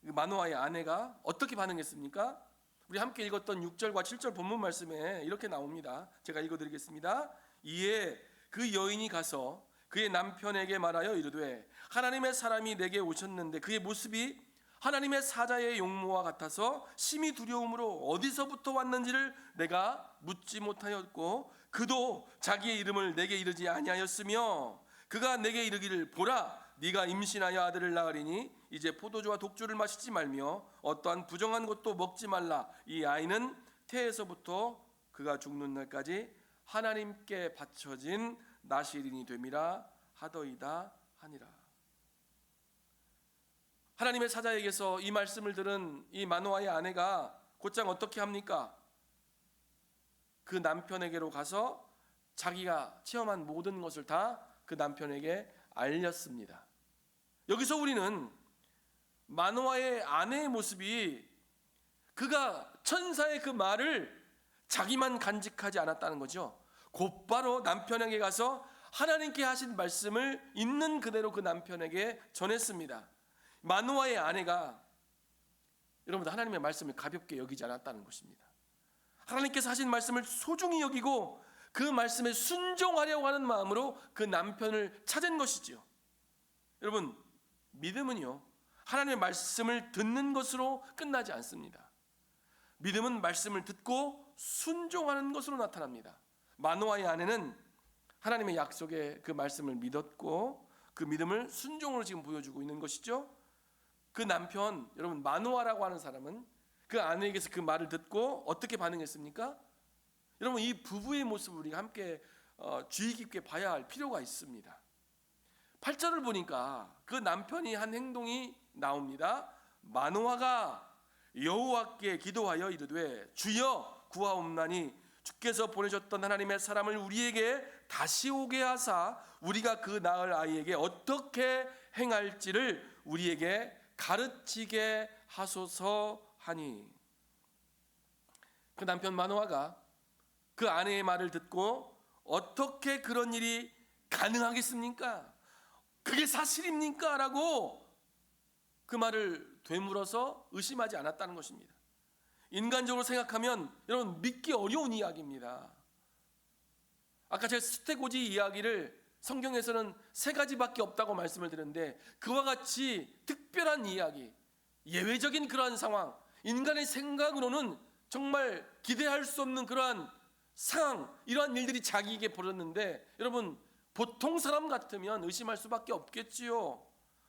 A: 마노아의 아내가 어떻게 반응했습니까? 우리 함께 읽었던 6절과 7절 본문 말씀에 이렇게 나옵니다. 제가 읽어드리겠습니다. 이에 그 여인이 가서 그의 남편에게 말하여 이르되 하나님의 사람이 내게 오셨는데 그의 모습이 하나님의 사자의 용모와 같아서 심히 두려움으로 어디서부터 왔는지를 내가 묻지 못하였고 그도 자기의 이름을 내게 이르지 아니하였으며 그가 내게 이르기를 보라 네가 임신하여 아들을 낳으리니 이제 포도주와 독주를 마시지 말며 어떠한 부정한 것도 먹지 말라. 이 아이는 태에서부터 그가 죽는 날까지 하나님께 바쳐진 나시린이 됨이라 하더이다 하니라. 하나님의 사자에게서 이 말씀을 들은 이 마노아의 아내가 곧장 어떻게 합니까? 그 남편에게로 가서 자기가 체험한 모든 것을 다 그 남편에게 알렸습니다. 여기서 우리는 마노아의 아내의 모습이 그가 천사의 그 말을 자기만 간직하지 않았다는 거죠. 곧바로 남편에게 가서 하나님께 하신 말씀을 있는 그대로 그 남편에게 전했습니다. 마노아의 아내가 여러분 하나님의 말씀을 가볍게 여기지 않았다는 것입니다. 하나님께서 하신 말씀을 소중히 여기고 그 말씀에 순종하려고 하는 마음으로 그 남편을 찾은 것이지요. 여러분, 믿음은요 하나님의 말씀을 듣는 것으로 끝나지 않습니다. 믿음은 말씀을 듣고 순종하는 것으로 나타납니다. 마노아의 아내는 하나님의 약속의 그 말씀을 믿었고 그 믿음을 순종으로 지금 보여주고 있는 것이죠. 그 남편, 여러분 마노아라고 하는 사람은 그 아내에게서 그 말을 듣고 어떻게 반응했습니까? 여러분 이 부부의 모습을 우리가 함께 주의 깊게 봐야 할 필요가 있습니다. 8절을 보니까 그 남편이 한 행동이 나옵니다. 마노아가 여호와께 기도하여 이르되 주여 구하옵나니 주께서 보내셨던 하나님의 사람을 우리에게 다시 오게 하사 우리가 그 낳을 아이에게 어떻게 행할지를 우리에게 가르치게 하소서 하니. 그 남편 마노아가 그 아내의 말을 듣고 어떻게 그런 일이 가능하겠습니까? 그게 사실입니까? 라고 그 말을 되물어서 의심하지 않았다는 것입니다. 인간적으로 생각하면 여러분 믿기 어려운 이야기입니다. 아까 제가 스테고지 이야기를 성경에서는 3가지밖에 없다고 말씀을 드렸는데 그와 같이 특별한 이야기, 예외적인 그러한 상황, 인간의 생각으로는 정말 기대할 수 없는 그러한 상황, 이러한 일들이 자기에게 벌어졌는데 여러분 보통 사람 같으면 의심할 수밖에 없겠지요.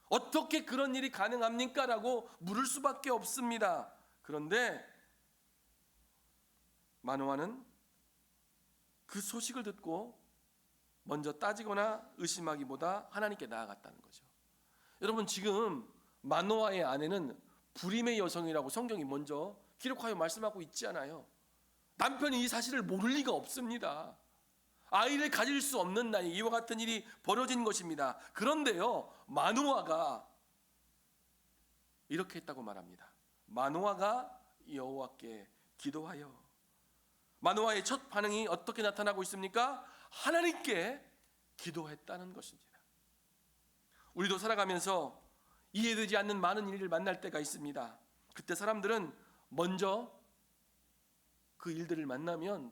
A: 어떻게 그런 일이 가능합니까? 라고 물을 수밖에 없습니다. 그런데 마노아는 그 소식을 듣고 먼저 따지거나 의심하기보다 하나님께 나아갔다는 거죠. 여러분, 지금 마노아의 아내는 불임의 여성이라고 성경이 먼저 기록하여 말씀하고 있지 않아요. 남편이 이 사실을 모를 리가 없습니다. 아이를 가질 수 없는 나이, 이와 같은 일이 벌어진 것입니다. 그런데요, 마노아가 이렇게 했다고 말합니다. 마노아가 여호와께 기도하여. 마노아의 첫 반응이 어떻게 나타나고 있습니까? 하나님께 기도했다는 것입니다. 우리도 살아가면서 이해되지 않는 많은 일을 만날 때가 있습니다. 그때 사람들은 먼저 그 일들을 만나면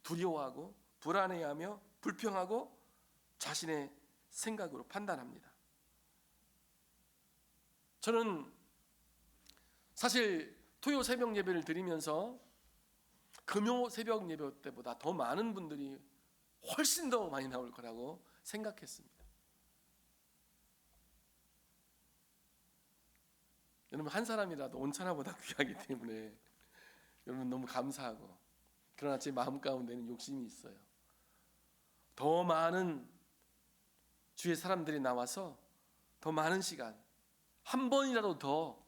A: 두려워하고 불안해하며 불평하고 자신의 생각으로 판단합니다. 저는 사실 토요 새벽 예배를 드리면서 금요 새벽 예배 때보다 더 많은 분들이 훨씬 더 많이 나올 거라고 생각했습니다. 여러분, 한 사람이라도 온천하보다 귀하기 때문에 여러분 너무 감사하고, 그러나 제 마음 가운데는 욕심이 있어요. 더 많은 주의 사람들이 나와서 더 많은 시간, 한 번이라도 더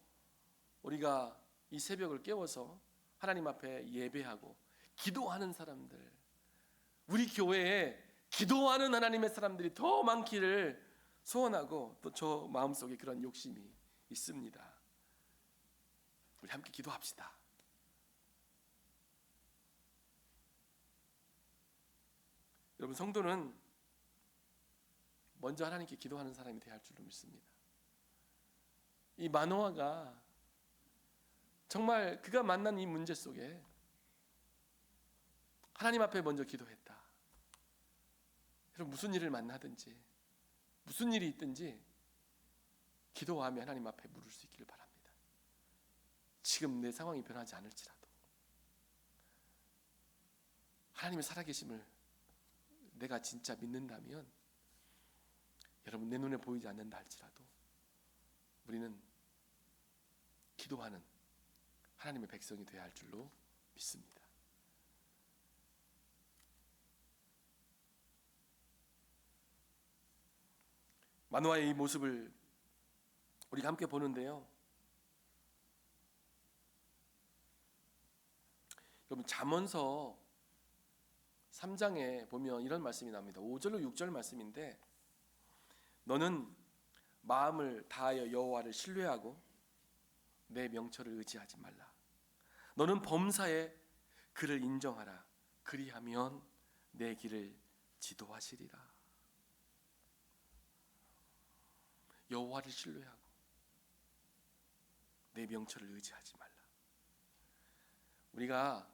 A: 우리가 이 새벽을 깨워서 하나님 앞에 예배하고 기도하는 사람들, 우리 교회에 기도하는 하나님의 사람들이 더 많기를 소원하고, 또 저 마음속에 그런 욕심이 있습니다. 우리 함께 기도합시다. 여러분, 성도는 먼저 하나님께 기도하는 사람이 되어야 할 줄로 믿습니다. 이 마노아가 정말 그가 만난 이 문제 속에 하나님 앞에 먼저 기도했다. 여러분, 무슨 일을 만나든지 무슨 일이 있든지 기도하며 하나님 앞에 물을 수 있기를 바랍니다. 지금 내 상황이 변하지 않을지라도 하나님의 살아계심을 내가 진짜 믿는다면, 여러분, 내 눈에 보이지 않는다 할지라도 우리는 기도하는 하나님의 백성이 되어야 할 줄로 믿습니다. 마노아의 이 모습을 우리가 함께 보는데요, 여러분, 잠언서 3장에 보면 이런 말씀이 나옵니다. 5절로 6절 말씀인데, 너는 마음을 다하여 여호와를 신뢰하고 내 명철을 의지하지 말라. 너는 범사에 그를 인정하라. 그리하면 내 길을 지도하시리라. 여호와를 신뢰하고 내 명철을 의지하지 말라. 우리가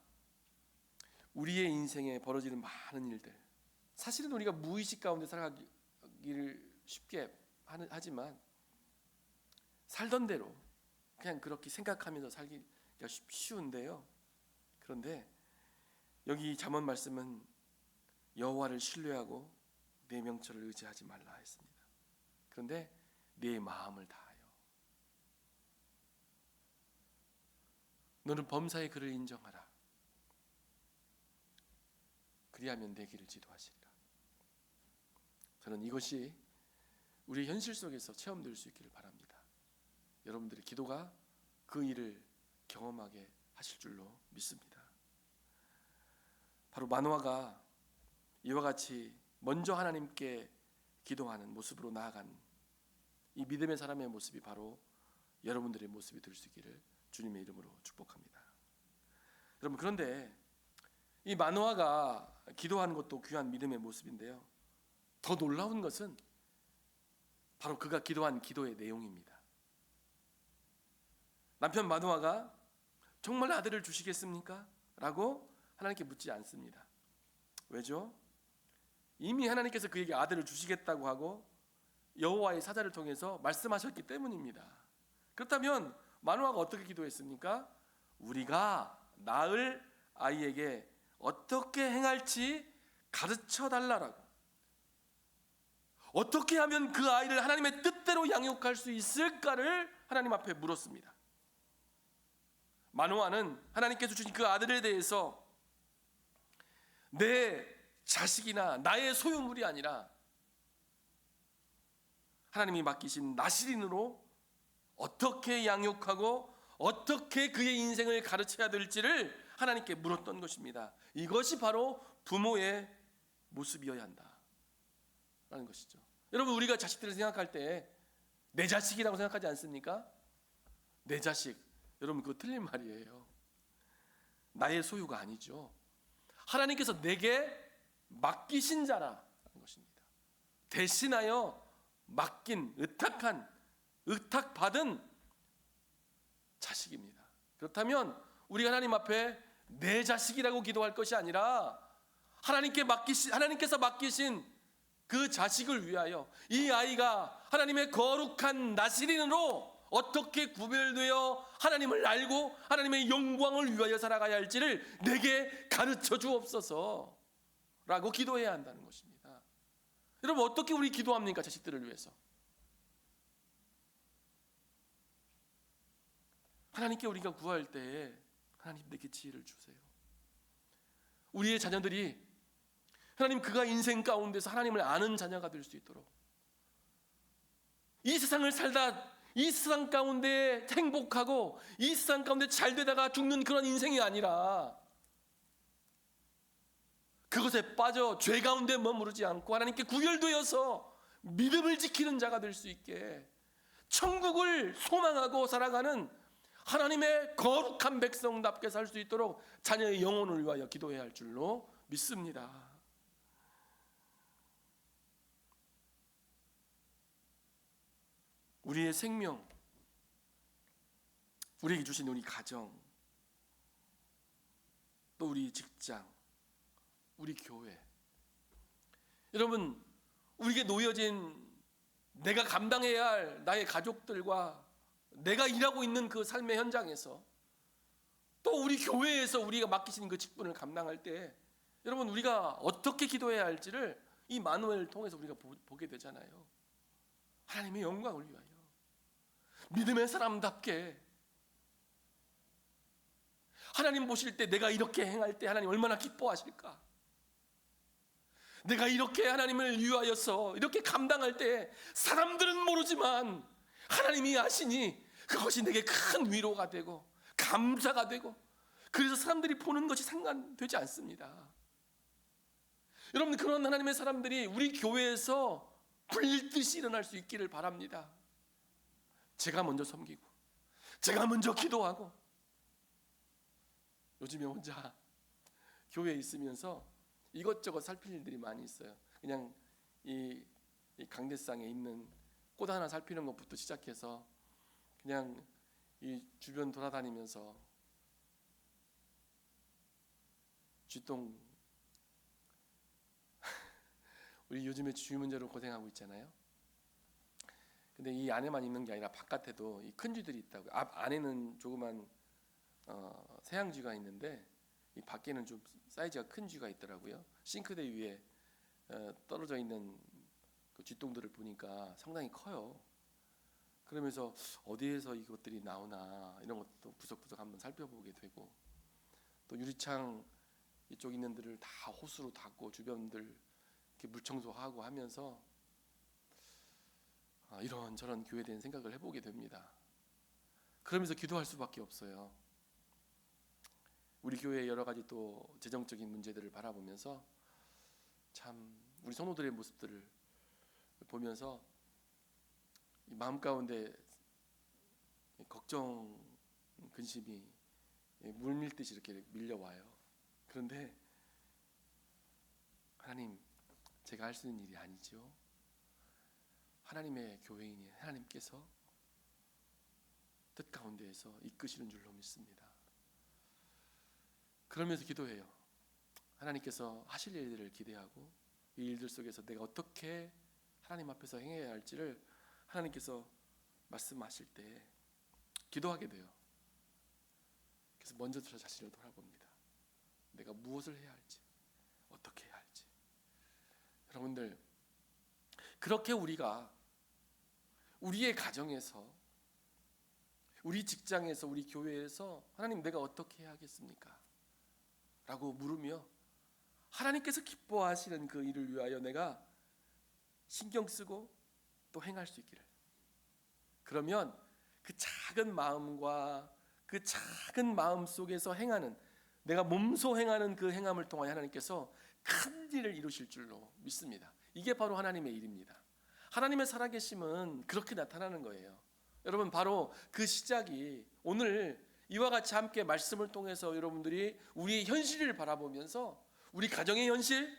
A: 우리의 인생에 벌어지는 많은 일들, 사실은 우리가 무의식 가운데 살아가기를 쉽게 하지만 살던 대로 그냥 그렇게 생각하면서 살기가 쉬운데요. 그런데 여기 잠언 말씀은 여호와를 신뢰하고 내 명철을 의지하지 말라 했습니다. 그런데 내 마음을 다하여, 너는 범사에 그를 인정하라. 그리하면 내 길을 지도하시리라. 저는 이것이 우리 현실 속에서 체험될 수 있기를 바랍니다. 여러분들의 기도가 그 일을 경험하게 하실 줄로 믿습니다. 바로 마노아가 이와 같이 먼저 하나님께 기도하는 모습으로 나아간 이 믿음의 사람의 모습이 바로 여러분들의 모습이 될 수 있기를 주님의 이름으로 축복합니다. 여러분, 그런데 이 마노아가 기도하는 것도 귀한 믿음의 모습인데요, 더 놀라운 것은 바로 그가 기도한 기도의 내용입니다. 남편 마노아가 정말 아들을 주시겠습니까? 라고 하나님께 묻지 않습니다. 왜죠? 이미 하나님께서 그에게 아들을 주시겠다고 하고 여호와의 사자를 통해서 말씀하셨기 때문입니다. 그렇다면 마노아가 어떻게 기도했습니까? 우리가 낳을 아이에게 어떻게 행할지 가르쳐 달라라고, 어떻게 하면 그 아이를 하나님의 뜻대로 양육할 수 있을까를 하나님 앞에 물었습니다. 마노아는 하나님께서 주신 그 아들에 대해서 내 자식이나 나의 소유물이 아니라 하나님이 맡기신 나시린으로 어떻게 양육하고 어떻게 그의 인생을 가르쳐야 될지를 하나님께 물었던 것입니다. 이것이 바로 부모의 모습이어야 한다라는 것이죠. 여러분, 우리가 자식들을 생각할 때 내 자식이라고 생각하지 않습니까? 내 자식, 여러분 그거 틀린 말이에요. 나의 소유가 아니죠. 하나님께서 내게 맡기신 자라는 것입니다. 대신하여 맡긴, 의탁받은 자식입니다. 그렇다면 우리가 하나님 앞에 내 자식이라고 기도할 것이 아니라 하나님께서 맡기신 그 자식을 위하여 이 아이가 하나님의 거룩한 나시린으로 어떻게 구별되어 하나님을 알고 하나님의 영광을 위하여 살아가야 할지를 내게 가르쳐 주옵소서 라고 기도해야 한다는 것입니다. 여러분, 어떻게 우리 기도합니까? 자식들을 위해서. 하나님께 우리가 구할 때 하나님 내게 지혜를 주세요. 우리의 자녀들이 하나님 그가 인생 가운데서 하나님을 아는 자녀가 될 수 있도록, 이 세상을 살다 이 세상 가운데 행복하고 이 세상 가운데 잘 되다가 죽는 그런 인생이 아니라 그것에 빠져 죄 가운데 머무르지 않고 하나님께 구별되어서 믿음을 지키는 자가 될 수 있게 천국을 소망하고 살아가는 하나님의 거룩한 백성답게 살 수 있도록 자녀의 영혼을 위하여 기도해야 할 줄로 믿습니다. 우리의 생명, 우리에게 주신 우리 가정, 또 우리 직장, 우리 교회, 여러분, 우리에게 놓여진 내가 감당해야 할 나의 가족들과 내가 일하고 있는 그 삶의 현장에서, 또 우리 교회에서 우리가 맡기신 그 직분을 감당할 때 여러분, 우리가 어떻게 기도해야 할지를 이 마누엘을 통해서 우리가 보게 되잖아요. 하나님의 영광을 위하여 믿음의 사람답게, 하나님 보실 때 내가 이렇게 행할 때 하나님 얼마나 기뻐하실까? 내가 이렇게 하나님을 위하여서 이렇게 감당할 때 사람들은 모르지만 하나님이 아시니 그것이 내게 큰 위로가 되고 감사가 되고, 그래서 사람들이 보는 것이 상관되지 않습니다. 여러분, 그런 하나님의 사람들이 우리 교회에서 불일듯이 일어날 수 있기를 바랍니다. 제가 먼저 섬기고 제가 먼저 기도하고, 요즘에 혼자 교회에 있으면서 이것저것 살필 일들이 많이 있어요. 그냥 이 강대상에 있는 꽃 하나 살피는 것부터 시작해서 그냥 이 주변 돌아다니면서 쥐똥 우리 요즘에 쥐 문제로 고생하고 있잖아요. 근데 이 안에만 있는 게 아니라 바깥에도 이 큰 쥐들이 있다고요. 안에는 조그만 새향쥐가 있는데 이 밖에는 좀 사이즈가 큰 쥐가 있더라고요. 싱크대 위에 떨어져 있는 그 쥐똥들을 보니까 상당히 커요. 그러면서 어디에서 이것들이 나오나 이런 것도 구석구석 한번 살펴보게 되고, 또 유리창 이쪽 있는 데를 다 호스로 닦고 주변들 이렇게 물 청소하고 하면서 이런저런 교회에 대한 생각을 해보게 됩니다. 그러면서 기도할 수밖에 없어요. 우리 교회의 여러 가지 또 재정적인 문제들을 바라보면서 참 우리 성도들의 모습들을 보면서 마음 가운데 걱정, 근심이 물밀듯이 이렇게 밀려와요. 그런데 하나님, 제가 할 수 있는 일이 아니죠. 하나님의 교회인이 하나님께서 뜻 가운데에서 이끄시는 줄로 믿습니다. 그러면서 기도해요. 하나님께서 하실 일들을 기대하고 이 일들 속에서 내가 어떻게 하나님 앞에서 행해야 할지를 하나님께서 말씀하실 때 기도하게 돼요. 그래서 먼저 저 자신을 돌아봅니다. 내가 무엇을 해야 할지, 어떻게 해야 할지. 여러분들, 그렇게 우리가 우리의 가정에서, 우리 직장에서, 우리 교회에서 하나님 내가 어떻게 해야 하겠습니까? 라고 물으며 하나님께서 기뻐하시는 그 일을 위하여 내가 신경 쓰고 또 행할 수 있기를. 그러면 그 작은 마음과 그 작은 마음 속에서 행하는, 내가 몸소 행하는 그 행함을 통하여 하나님께서 큰 일을 이루실 줄로 믿습니다. 이게 바로 하나님의 일입니다. 하나님의 살아계심은 그렇게 나타나는 거예요. 여러분, 바로 그 시작이 오늘 이와 같이 함께 말씀을 통해서 여러분들이 우리의 현실을 바라보면서 우리 가정의 현실,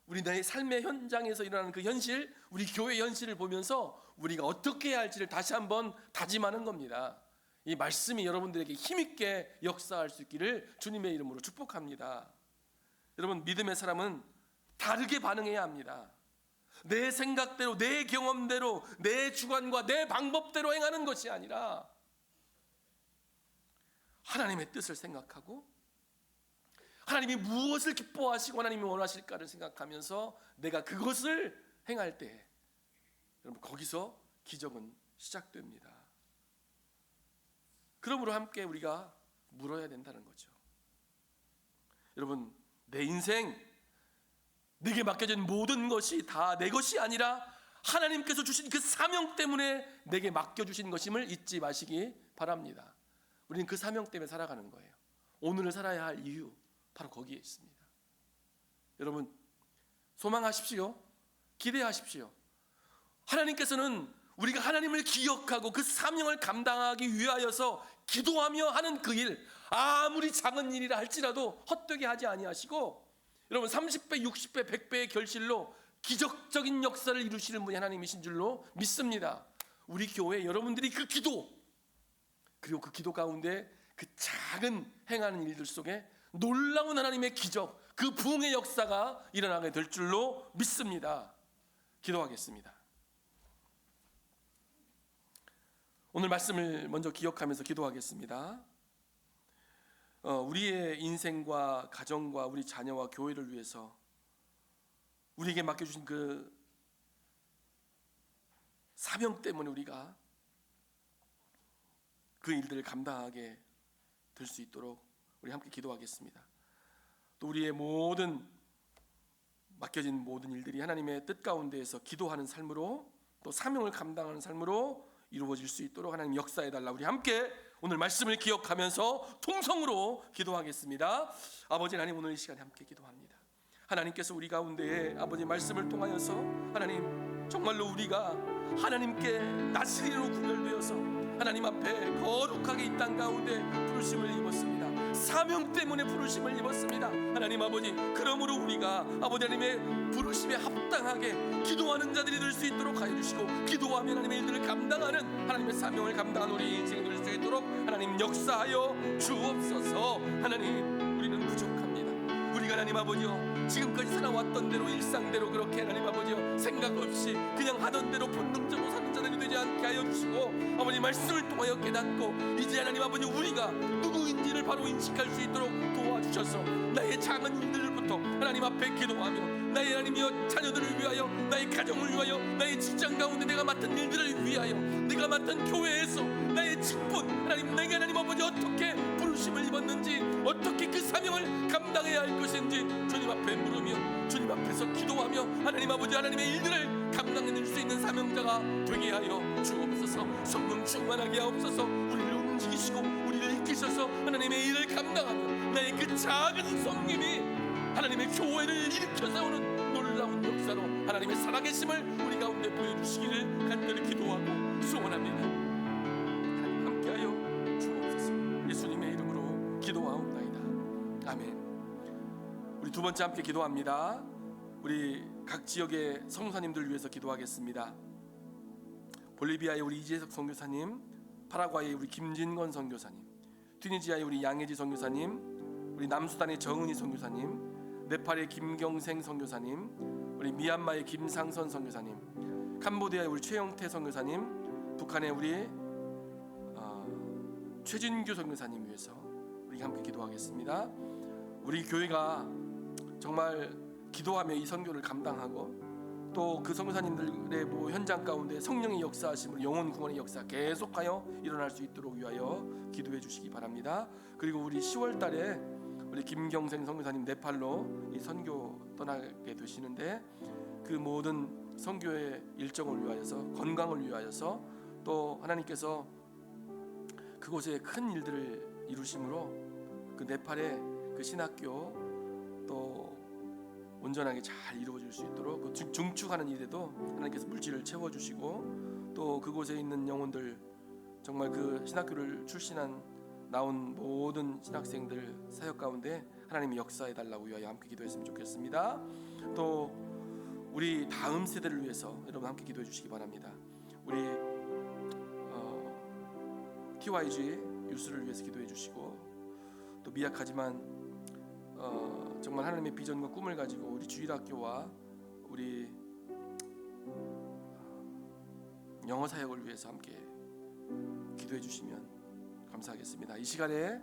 A: 우리 나의 삶의 현장에서 일어나는 그 현실, 우리 교회 현실을 보면서 우리가 어떻게 해야 할지를 다시 한번 다짐하는 겁니다. 이 말씀이 여러분들에게 힘있게 역사할 수 있기를 주님의 이름으로 축복합니다. 여러분, 믿음의 사람은 다르게 반응해야 합니다. 내 생각대로, 내 경험대로, 내 주관과 내 방법대로 행하는 것이 아니라 하나님의 뜻을 생각하고 하나님이 무엇을 기뻐하시고 하나님이 원하실까를 생각하면서 내가 그것을 행할 때, 여러분, 거기서 기적은 시작됩니다. 그러므로 함께 우리가 물어야 된다는 거죠. 여러분, 내 인생, 내게 맡겨진 모든 것이 다 내 것이 아니라 하나님께서 주신 그 사명 때문에 내게 맡겨주신 것임을 잊지 마시기 바랍니다. 우리는 그 사명 때문에 살아가는 거예요. 오늘을 살아야 할 이유, 바로 거기에 있습니다. 여러분, 소망하십시오. 기대하십시오. 하나님께서는 우리가 하나님을 기억하고 그 사명을 감당하기 위하여서 기도하며 하는 그 일, 아무리 작은 일이라 할지라도 헛되게 하지 아니하시고, 여러분, 30배, 60배, 100배의 결실로 기적적인 역사를 이루시는 분이 하나님이신 줄로 믿습니다. 우리 교회 여러분들이 그 기도, 그리고 그 기도 가운데 그 작은 행하는 일들 속에 놀라운 하나님의 기적, 그 부흥의 역사가 일어나게 될 줄로 믿습니다. 기도하겠습니다. 오늘 말씀을 먼저 기억하면서 기도하겠습니다. 우리의 인생과 가정과 우리 자녀와 교회를 위해서 우리에게 맡겨주신 그 사명 때문에 우리가 그 일들을 감당하게 될 수 있도록 우리 함께 기도하겠습니다. 또 우리의 모든 맡겨진 모든 일들이 하나님의 뜻 가운데에서 기도하는 삶으로, 또 사명을 감당하는 삶으로 이루어질 수 있도록 하나님 역사해달라. 우리 함께 오늘 말씀을 기억하면서 통성으로 기도하겠습니다. 아버지 하나님, 오늘 이 시간에 함께 기도합니다. 하나님께서 우리 가운데에 아버지 말씀을 통하여서 하나님, 정말로 우리가 하나님께 나시리로 구별되어서 하나님 앞에 거룩하게 이 땅 가운데 부르심을 입었습니다. 사명 때문에 부르심을 입었습니다. 하나님 아버지, 그러므로 우리가 아버지 하나님의 부르심에 합당하게 기도하는 자들이 될 수 있도록 하여 주시고, 기도하며 하나님의 일들을 감당하는 하나님의 사명을 감당하는 우리 인생이 될 수 있도록 하나님 역사하여 주옵소서. 하나님, 우리는 부족합니다. 우리가 하나님 아버지요, 지금까지 살아왔던 대로 일상대로 그렇게 하나님 아버지요, 생각 없이 그냥 하던 대로 본능적으로 사는 자들이 되지 않게 하여 주시고, 아버지 말씀을 통하여 깨닫고 이제 하나님 아버지 우리가 누구인지를 바로 인식할 수 있도록 도와주셔서 나의 작은 일들부터 하나님 앞에 기도하며 나의 하나님이여 자녀들을 위하여, 나의 가정을 위하여, 나의 직장 가운데 내가 맡은 일들을 위하여, 내가 맡은 교회에서 나의 직분, 하나님, 내가 하나님 아버지 어떻게 부르심을 입었는지, 어떻게 그 사명을 감당해야 할 것인지 주님 앞에 물으며 주님 앞에서 기도하며 하나님 아버지 하나님의 일들을 감당해낼 수 있는 사명자가 되게 하여 주옵소서. 성령 충만하게 하옵소서. 우리를 움직이시고 우리를 이끄셔서 하나님의 일을 감당하며 나의 그 작은 성님이 하나님의 교회를 일으켜 세우는 놀라운 역사로 하나님의 살아계심을 우리 가운데 보여주시기를 간절히 기도하고 소원합니다. 하나님 함께하여 주옵소서. 예수님의 이름으로 기도하옵나이다. 아멘. 우리 두 번째 함께 기도합니다. 우리 각 지역의 성도사님들 위해서 기도하겠습니다. 볼리비아의 우리 이재석 선교사님, 파라과이의 우리 김진건 선교사님, 튀니지아의 우리 양혜지 선교사님, 우리 남수단의 정은희 선교사님, 네팔의 김경생 선교사님, 우리 미얀마의 김상선 선교사님, 캄보디아의 우리 최영태 선교사님, 북한의 우리 최진규 선교사님 위해서 우리 함께 기도하겠습니다. 우리 교회가 정말 기도하며 이 선교를 감당하고 또 그 선교사님들의 현장 가운데 성령의 역사하심으로 영혼 구원의 역사 계속하여 일어날 수 있도록 위하여 기도해 주시기 바랍니다. 그리고 우리 10월 달에 우리 김경생 선교사님 네팔로 이 선교 떠나게 되시는데, 그 모든 선교의 일정을 위하여서, 건강을 위하여서, 또 하나님께서 그곳에 큰 일들을 이루심으로 그 네팔의 그 신학교 또 온전하게 잘 이루어질 수 있도록 그 중축하는 일에도 하나님께서 물질을 채워주시고, 또 그곳에 있는 영혼들, 정말 그 신학교를 출신한 나온 모든 신학생들 사역 가운데 하나님이 역사해 달라고 위하여 함께 기도했으면 좋겠습니다. 또 우리 다음 세대를 위해서 여러분 함께 기도해 주시기 바랍니다. 우리 TYG 유스를 위해서 기도해 주시고, 또 미약하지만 정말 하나님의 비전과 꿈을 가지고 우리 주일학교와 우리 영어 사역을 위해서 함께 기도해 주시면 감사하겠습니다. 이 시간에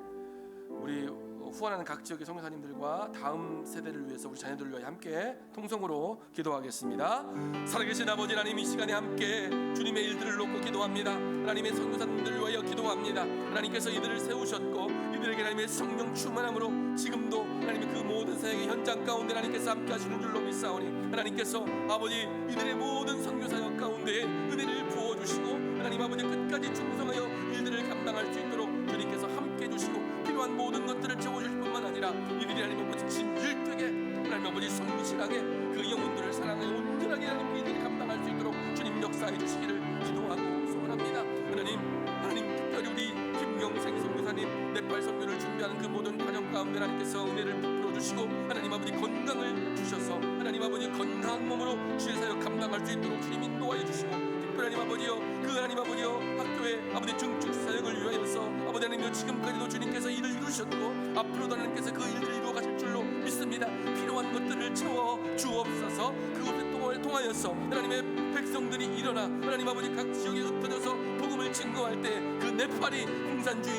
A: 우리 후원하는 각 지역의 선교사님들과 다음 세대를 위해서, 우리 자녀들을 위하여 함께 통성으로 기도하겠습니다. 살아계신 아버지 하나님, 이 시간에 함께 주님의 일들을 놓고 기도합니다. 하나님의 선교사님들을 위하여 기도합니다. 하나님께서 이들을 세우셨고 이들에게 하나님의 성령 충만함으로 지금도 하나님의 그 모든 사역의 현장 가운데 하나님께서 함께 하시는 줄로 믿사오니, 하나님께서 아버지 이들의 모든 선교 사역 가운데 은혜를 부어주시고 하나님 아버지 끝까지 충성하여 일들을 감당할 수 있도록 주님께서 함께 해주시고, 필요한 모든 것들을 채워주실 뿐만 아니라 이들이 하나님 아버지 진실되게 하나님 아버지 성실하게 그 영혼들을 사랑하여 온전하게 하나님 이들이 감당할 수 있도록 주님 역사해 주시기를 기도하고 소원합니다. 하나님 특별히 우리 김경생 선교사님 네팔 선교를 준비하는 그 모든 과정 가운데 하나님께서 은혜를 베풀어 주시고, 하나님 아버지 건강을 주셔서 하나님 아버지 건강한 몸으로 주의 사역 감당할 수 있도록 주님 인도하여 주시고, 특별히 하나님 아버지여 그 하나님 아버지여 학교의 아버지 중축 사역을 위하여서 아버지 하나님여 지금까지도 주님께서 일을 이루셨고 앞으로도 하나님께서 그 일들을 이루어 가실 줄로 믿습니다. 필요한 것들을 채워 주옵소서. 그것을 통하여서 하나님의 백성들이 일어나 하나님 아버지 각 지역에 흩어져서 복음을 증거할 때 그 네팔이 공산주의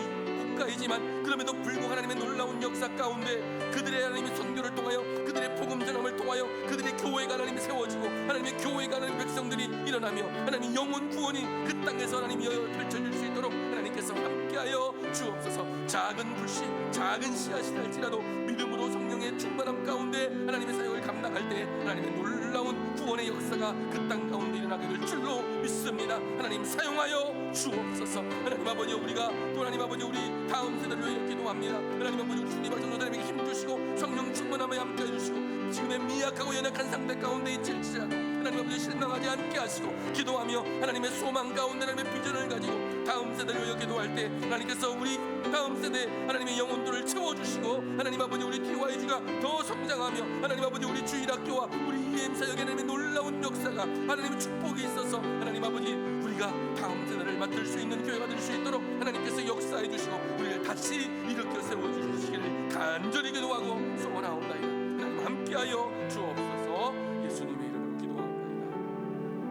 A: 국가이지만 그럼에도 불구하고 하나님의 놀라운 역사 가운데 그들의 하나님의 선교를 통하여, 그들의 복음 전함을 통하여 그들의 교회가 하나님이 세워지고 하나님의 교회가 하나님의 백성들이 일어나며 하나님의 영혼 구원이 그 땅에서 하나님이 펼쳐질 수 있도록 하나님께서 함께하여 주옵소서. 작은 불씨, 작은 씨앗이 할지라도 믿음으로 성령의 충만함 가운데 하나님의 사역을 감당할 때 하나님의 놀라운 구원의 역사가 그 땅 가운데 일어나게 될 줄로 믿습니다. 하나님 사용하여 주옵소서. 하나님 아버지, 우리가 또 하나님 아버지 우리 다음 세대를 위해 기도합니다. 하나님 아버지 우리 주님의 전도자님에게 힘주시고 성령 충만함에 함께해 주시고, 지금의 미약하고 연약한 상태 가운데 있을지라도 하나님 아버지 실망하지 않게 하시고, 기도하며 하나님의 소망 가운데 하나님의 비전을 가지고 다음 세대를 위해 기도할 때 하나님께서 우리 다음 세대 하나님의 영혼들을 채워주시고, 하나님 아버지 우리 TYG가 더 성장하며 하나님 아버지 우리 주일학교와 우리 EM 사역에 하나님의 놀라운 역사가 하나님의 축복이 있어서 하나님 아버지 우리가 다음 세대를 맡을 수 있는 교회가 될 수 있도록 하나님께서 역사해 주시고 우리를 다시 일으켜 세워주시기를 간절히 기도하고 소원하옵나이다. 하나님 함께하여 주옵소서. 예수님의 이름으로 기도하옵나이다.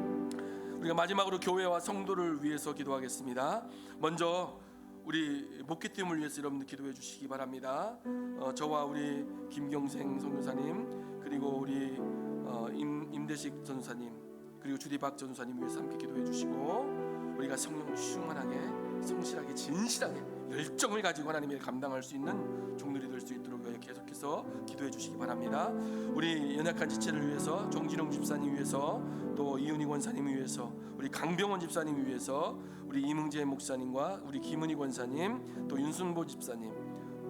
A: 우리가 마지막으로 교회와 성도를 위해서 기도하겠습니다. 먼저 우리 목회팀을 위해서 여러분들 기도해 주시기 바랍니다. 저와 우리 김경생 선교사님, 그리고 우리 임대식 전사님, 그리고 주디박 전사님 위해서 함께 기도해 주시고, 우리가 성령 충만하게 성실하게 진실하게 열정을 가지고 하나님의 감당할 수 있는 종들이 될 수 있도록 계속해서 기도해 주시기 바랍니다. 우리 연약한 지체를 위해서 정진홍 집사님 위해서, 또 이은희 권사님 위해서, 우리 강병원 집사님 위해서, 우리 이문재 목사님과 우리 김은희 권사님, 또 윤순보 집사님,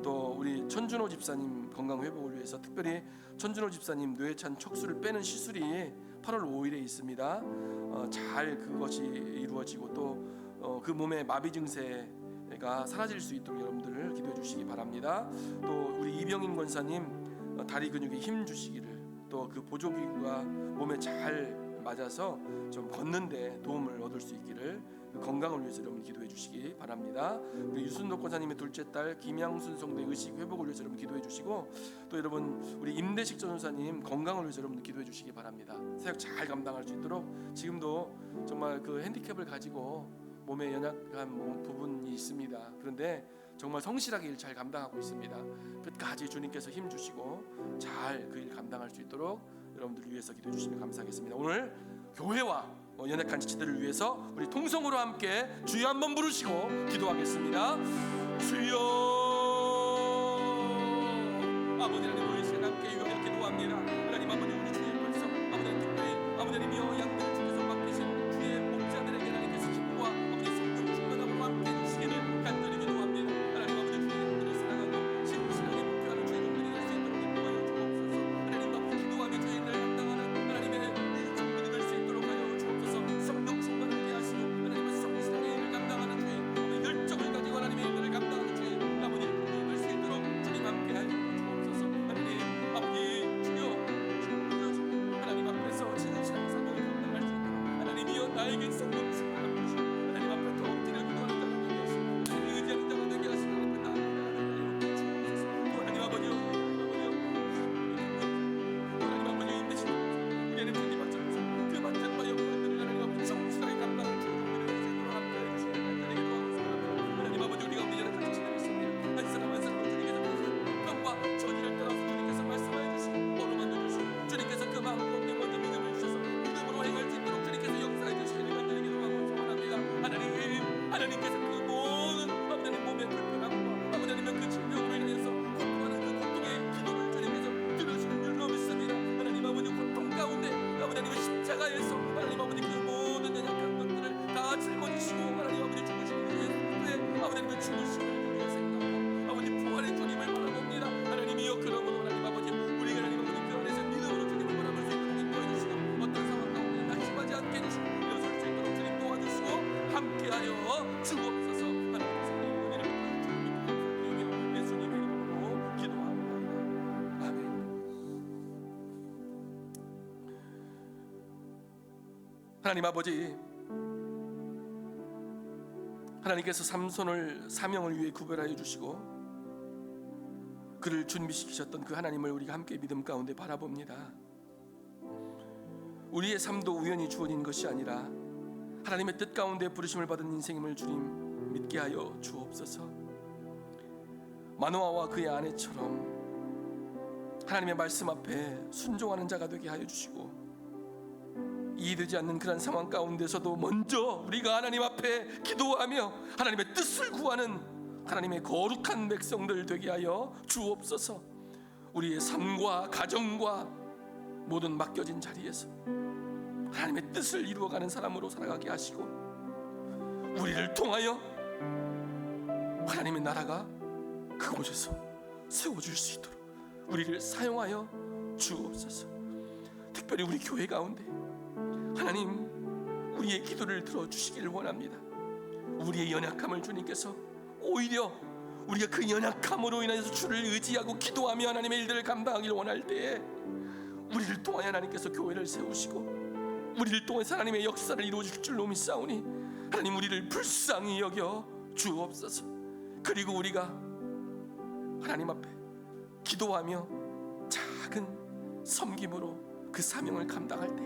A: 또 우리 천준호 집사님 건강 회복을 위해서, 특별히 천준호 집사님 뇌찬 척수를 빼는 시술이 8월 5일에 있습니다. 잘 그것이 이루어지고 또 그 몸의 마비 증세가 사라질 수 있도록 여러분들 기도해 주시기 바랍니다. 또 우리 이병인 권사님 다리 근육에 힘 주시기를, 또 그 보조기구가 몸에 잘 맞아서 좀 걷는데 도움을 얻을 수 있기를, 그 건강을 위해서 여러분 기도해 주시기 바랍니다. 우리 유순덕 권사님의 둘째 딸 김양순 성도의 의식 회복을 위해서 여러분 기도해 주시고, 또 여러분 우리 임대식 전사님 건강을 위해서 여러분 기도해 주시기 바랍니다. 사역 잘 감당할 수 있도록, 지금도 정말 그 핸디캡을 가지고 몸에 연약한 부분이 있습니다. 그런데 정말 성실하게 일 잘 감당하고 있습니다. 끝까지 주님께서 힘 주시고 잘 그 일 감당할 수 있도록 여러분들을 위해서 기도해 주시면 감사하겠습니다. 오늘 교회와 연약한 지체들을 위해서 우리 통성으로 함께 주여 한번 부르시고 기도하겠습니다. 주여 아버지 하나님 오늘 시간 함께 유하여 기도합니다. 하나님 아버지 우리 주님 벌써 아버지 특별히 아버지 하나님이여 양들 주께서 맡기신 주의 목자들에게 하나님께서 힘과 아버지 성령 충만함으로 함께 해주시기를 간절히 기도합니다. 하나님 아버지 주의 양들을 사랑하고 신실하게 목표하는 주의 종들이 될 수 있도록 인도하여 주옵소서. 하나님 아버지 기도하며 주인을 감당하는 하나님의 종들이 될 수 있도록 하여 주옵소서. 성령 충만하게 하시고 하나님의 성실하게 일을 감당하는 주의 열정을 가지고 하나님의 일을 감당하는 주의 아버지 될 수 있도록 주님 함께 하여 주옵소서. 하나님 아버지 주여 하나님 앞에서 진실한 사명을 감당할 수 있도록 하나님이여 나에게 성령 충만함 주시고 하나님 앞에 더 엎드려 기도하는 자가 되게 하시고 하나님 의지하는 자가 되게 하시고 하나님 앞에 나아가는 주옵소서. 또 하나님 아버지여 하나님 아버지 인내심 우리는 편히 맞춰주소서. 그 맡은 바 역할들을 하나님 아버지 성실하게 감당할 수 있도록 함께 해주시고 간절히 기도하옵소서. 하나님 아버지 우리가 우리 전에 같이 지내겠습니다. 한 사람 한 사람 주님께서 평과 전의를 따라서 주님께서 말씀하여 주시고 어루만져 주시고 주님께서 그 마음 가운데 먼저 믿음을 주셔서 믿음으로 행할 수 있도록 주님께서 역사해 주시기를 간절히 기도하고 소원합니다. 하나님께서 그 모든 아버지의 몸의 불편함과 아버지의 그 질병으로 인해서 고통하는 그 고통의 기도를 주님께서 들으시는 줄로 믿습니다. 하나님 아버지 고통 가운데 아버지의 십자가에서 하나님 아버지 그 모든 연약한 것들을 다 짊어지시고 하나님 아버지 죽으시는 예수의 아버지의 죽으심을 우리가 생각하고 아버지 부활의 주님을 바라봅니다. 하나님이여 그러므로 하나님 아버지 우리가 하나님 아버지 그 안에서 믿음으로 주님을 바라볼 수 있도록 인도해 주시고 어떤 상황 가운데 낙심하지 않게 해주시고 일어설 수 있도록 주님 도와주시고 함께하여 주옵소서. 하나님께서 우리를 주님 예수님의 이름으로 기도합니다. 아멘. 하나님 아버지 하나님께서 삼손을 사명을 위해 구별하여 주시고 그를 준비시키셨던 그 하나님을 우리가 함께 믿음 가운데 바라봅니다. 우리의 삶도 우연히 주어진 것이 아니라 하나님의 뜻 가운데 부르심을 받은 인생임을 주님 믿게 하여 주옵소서. 마노아와 그의 아내처럼 하나님의 말씀 앞에 순종하는 자가 되게 하여 주시고 이해되지 않는 그런 상황 가운데서도 먼저 우리가 하나님 앞에 기도하며 하나님의 뜻을 구하는 하나님의 거룩한 백성들 되게 하여 주옵소서. 우리의 삶과 가정과 모든 맡겨진 자리에서 하나님의 뜻을 이루어가는 사람으로 살아가게 하시고 우리를 통하여 하나님의 나라가 그곳에서 세워질 수 있도록 우리를 사용하여 주옵소서. 특별히 우리 교회 가운데 하나님 우리의 기도를 들어주시기를 원합니다. 우리의 연약함을 주님께서 오히려 우리가 그 연약함으로 인해서 주를 의지하고 기도하며 하나님의 일들을 감당하기를 원할 때에 우리를 통하여 하나님께서 교회를 세우시고 우리를 통해서 하나님의 역사를 이루어질 줄로 믿사오니 하나님 우리를 불쌍히 여겨 주옵소서. 그리고 우리가 하나님 앞에 기도하며 작은 섬김으로 그 사명을 감당할 때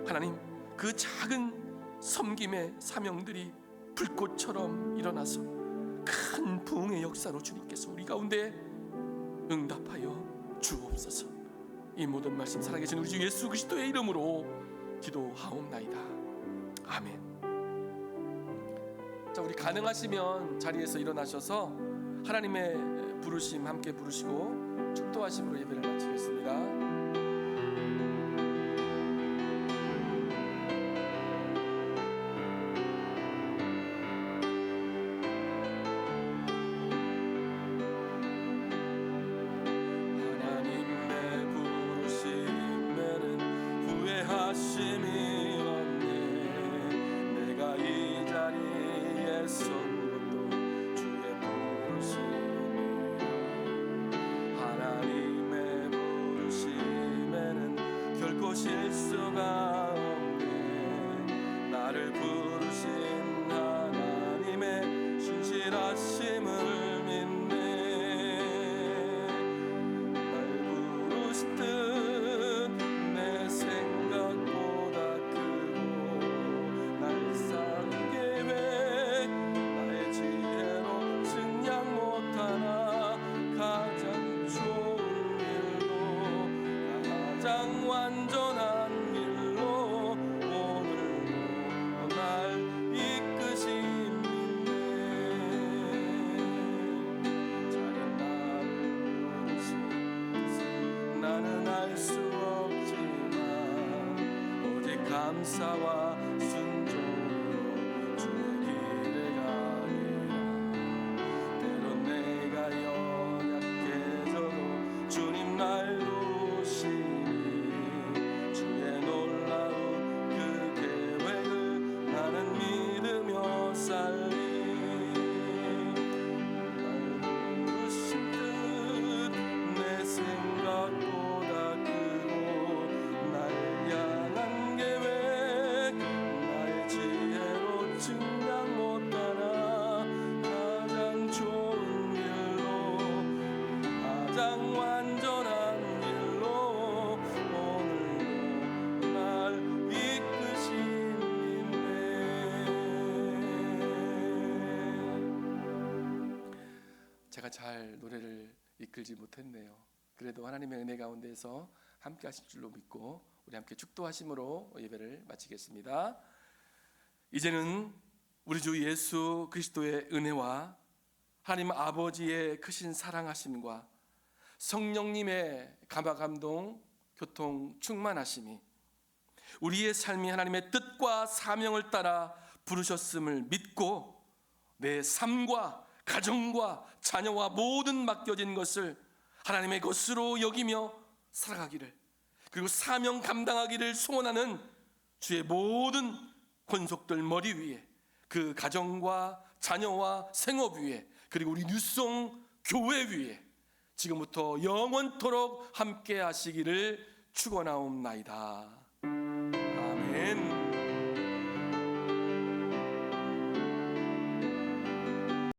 A: 하나님 그 작은 섬김의 사명들이 불꽃처럼 일어나서 큰 부흥의 역사로 주님께서 우리 가운데 응답하여 주옵소서. 이 모든 말씀 살아계신 우리 주 예수 그리스도의 이름으로 기도하옵나이다. 아멘. 자, 우리 가능하시면 자리에서 일어나셔서 하나님의 부르심 함께 부르시고 축도하심으로 예배를 마치겠습니다.
B: 하심이 없네. 내가 이 자리에 선 것도 주의 부르심이라. 하나님의 부르심에는 감사와 순종으로 주의 길에 가리라. 때론 내가 연약해져도 주님 날 도우시니 주의 놀라운 그 계획을 나는 믿으며 살리. 날 부르신 뜻 내 생각보다 크고 날 향한 계획 나의 지혜로 증량 못 따라 가장 좋은 길로 가장 완전한 길로 오늘도 날 이끄시는데.
A: 제가 잘 노래를 이끌지 못했네요. 그래도 하나님의 은혜 가운데서 함께 하실 줄로 믿고 우리 함께 축도하심으로 예배를 마치겠습니다. 이제는 우리 주 예수 그리스도의 은혜와 하나님 아버지의 크신 사랑하심과 성령님의 감화감동 교통 충만하심이 우리의 삶이 하나님의 뜻과 사명을 따라 부르셨음을 믿고 내 삶과 가정과 자녀와 모든 맡겨진 것을 하나님의 것으로 여기며 살아가기를, 그리고 사명 감당하기를 소원하는 주의 모든 권속들 머리 위에, 그 가정과 자녀와 생업 위에, 그리고 우리 뉴송 교회 위에 지금부터 영원토록 함께 하시기를 축원하옵나이다. 아멘.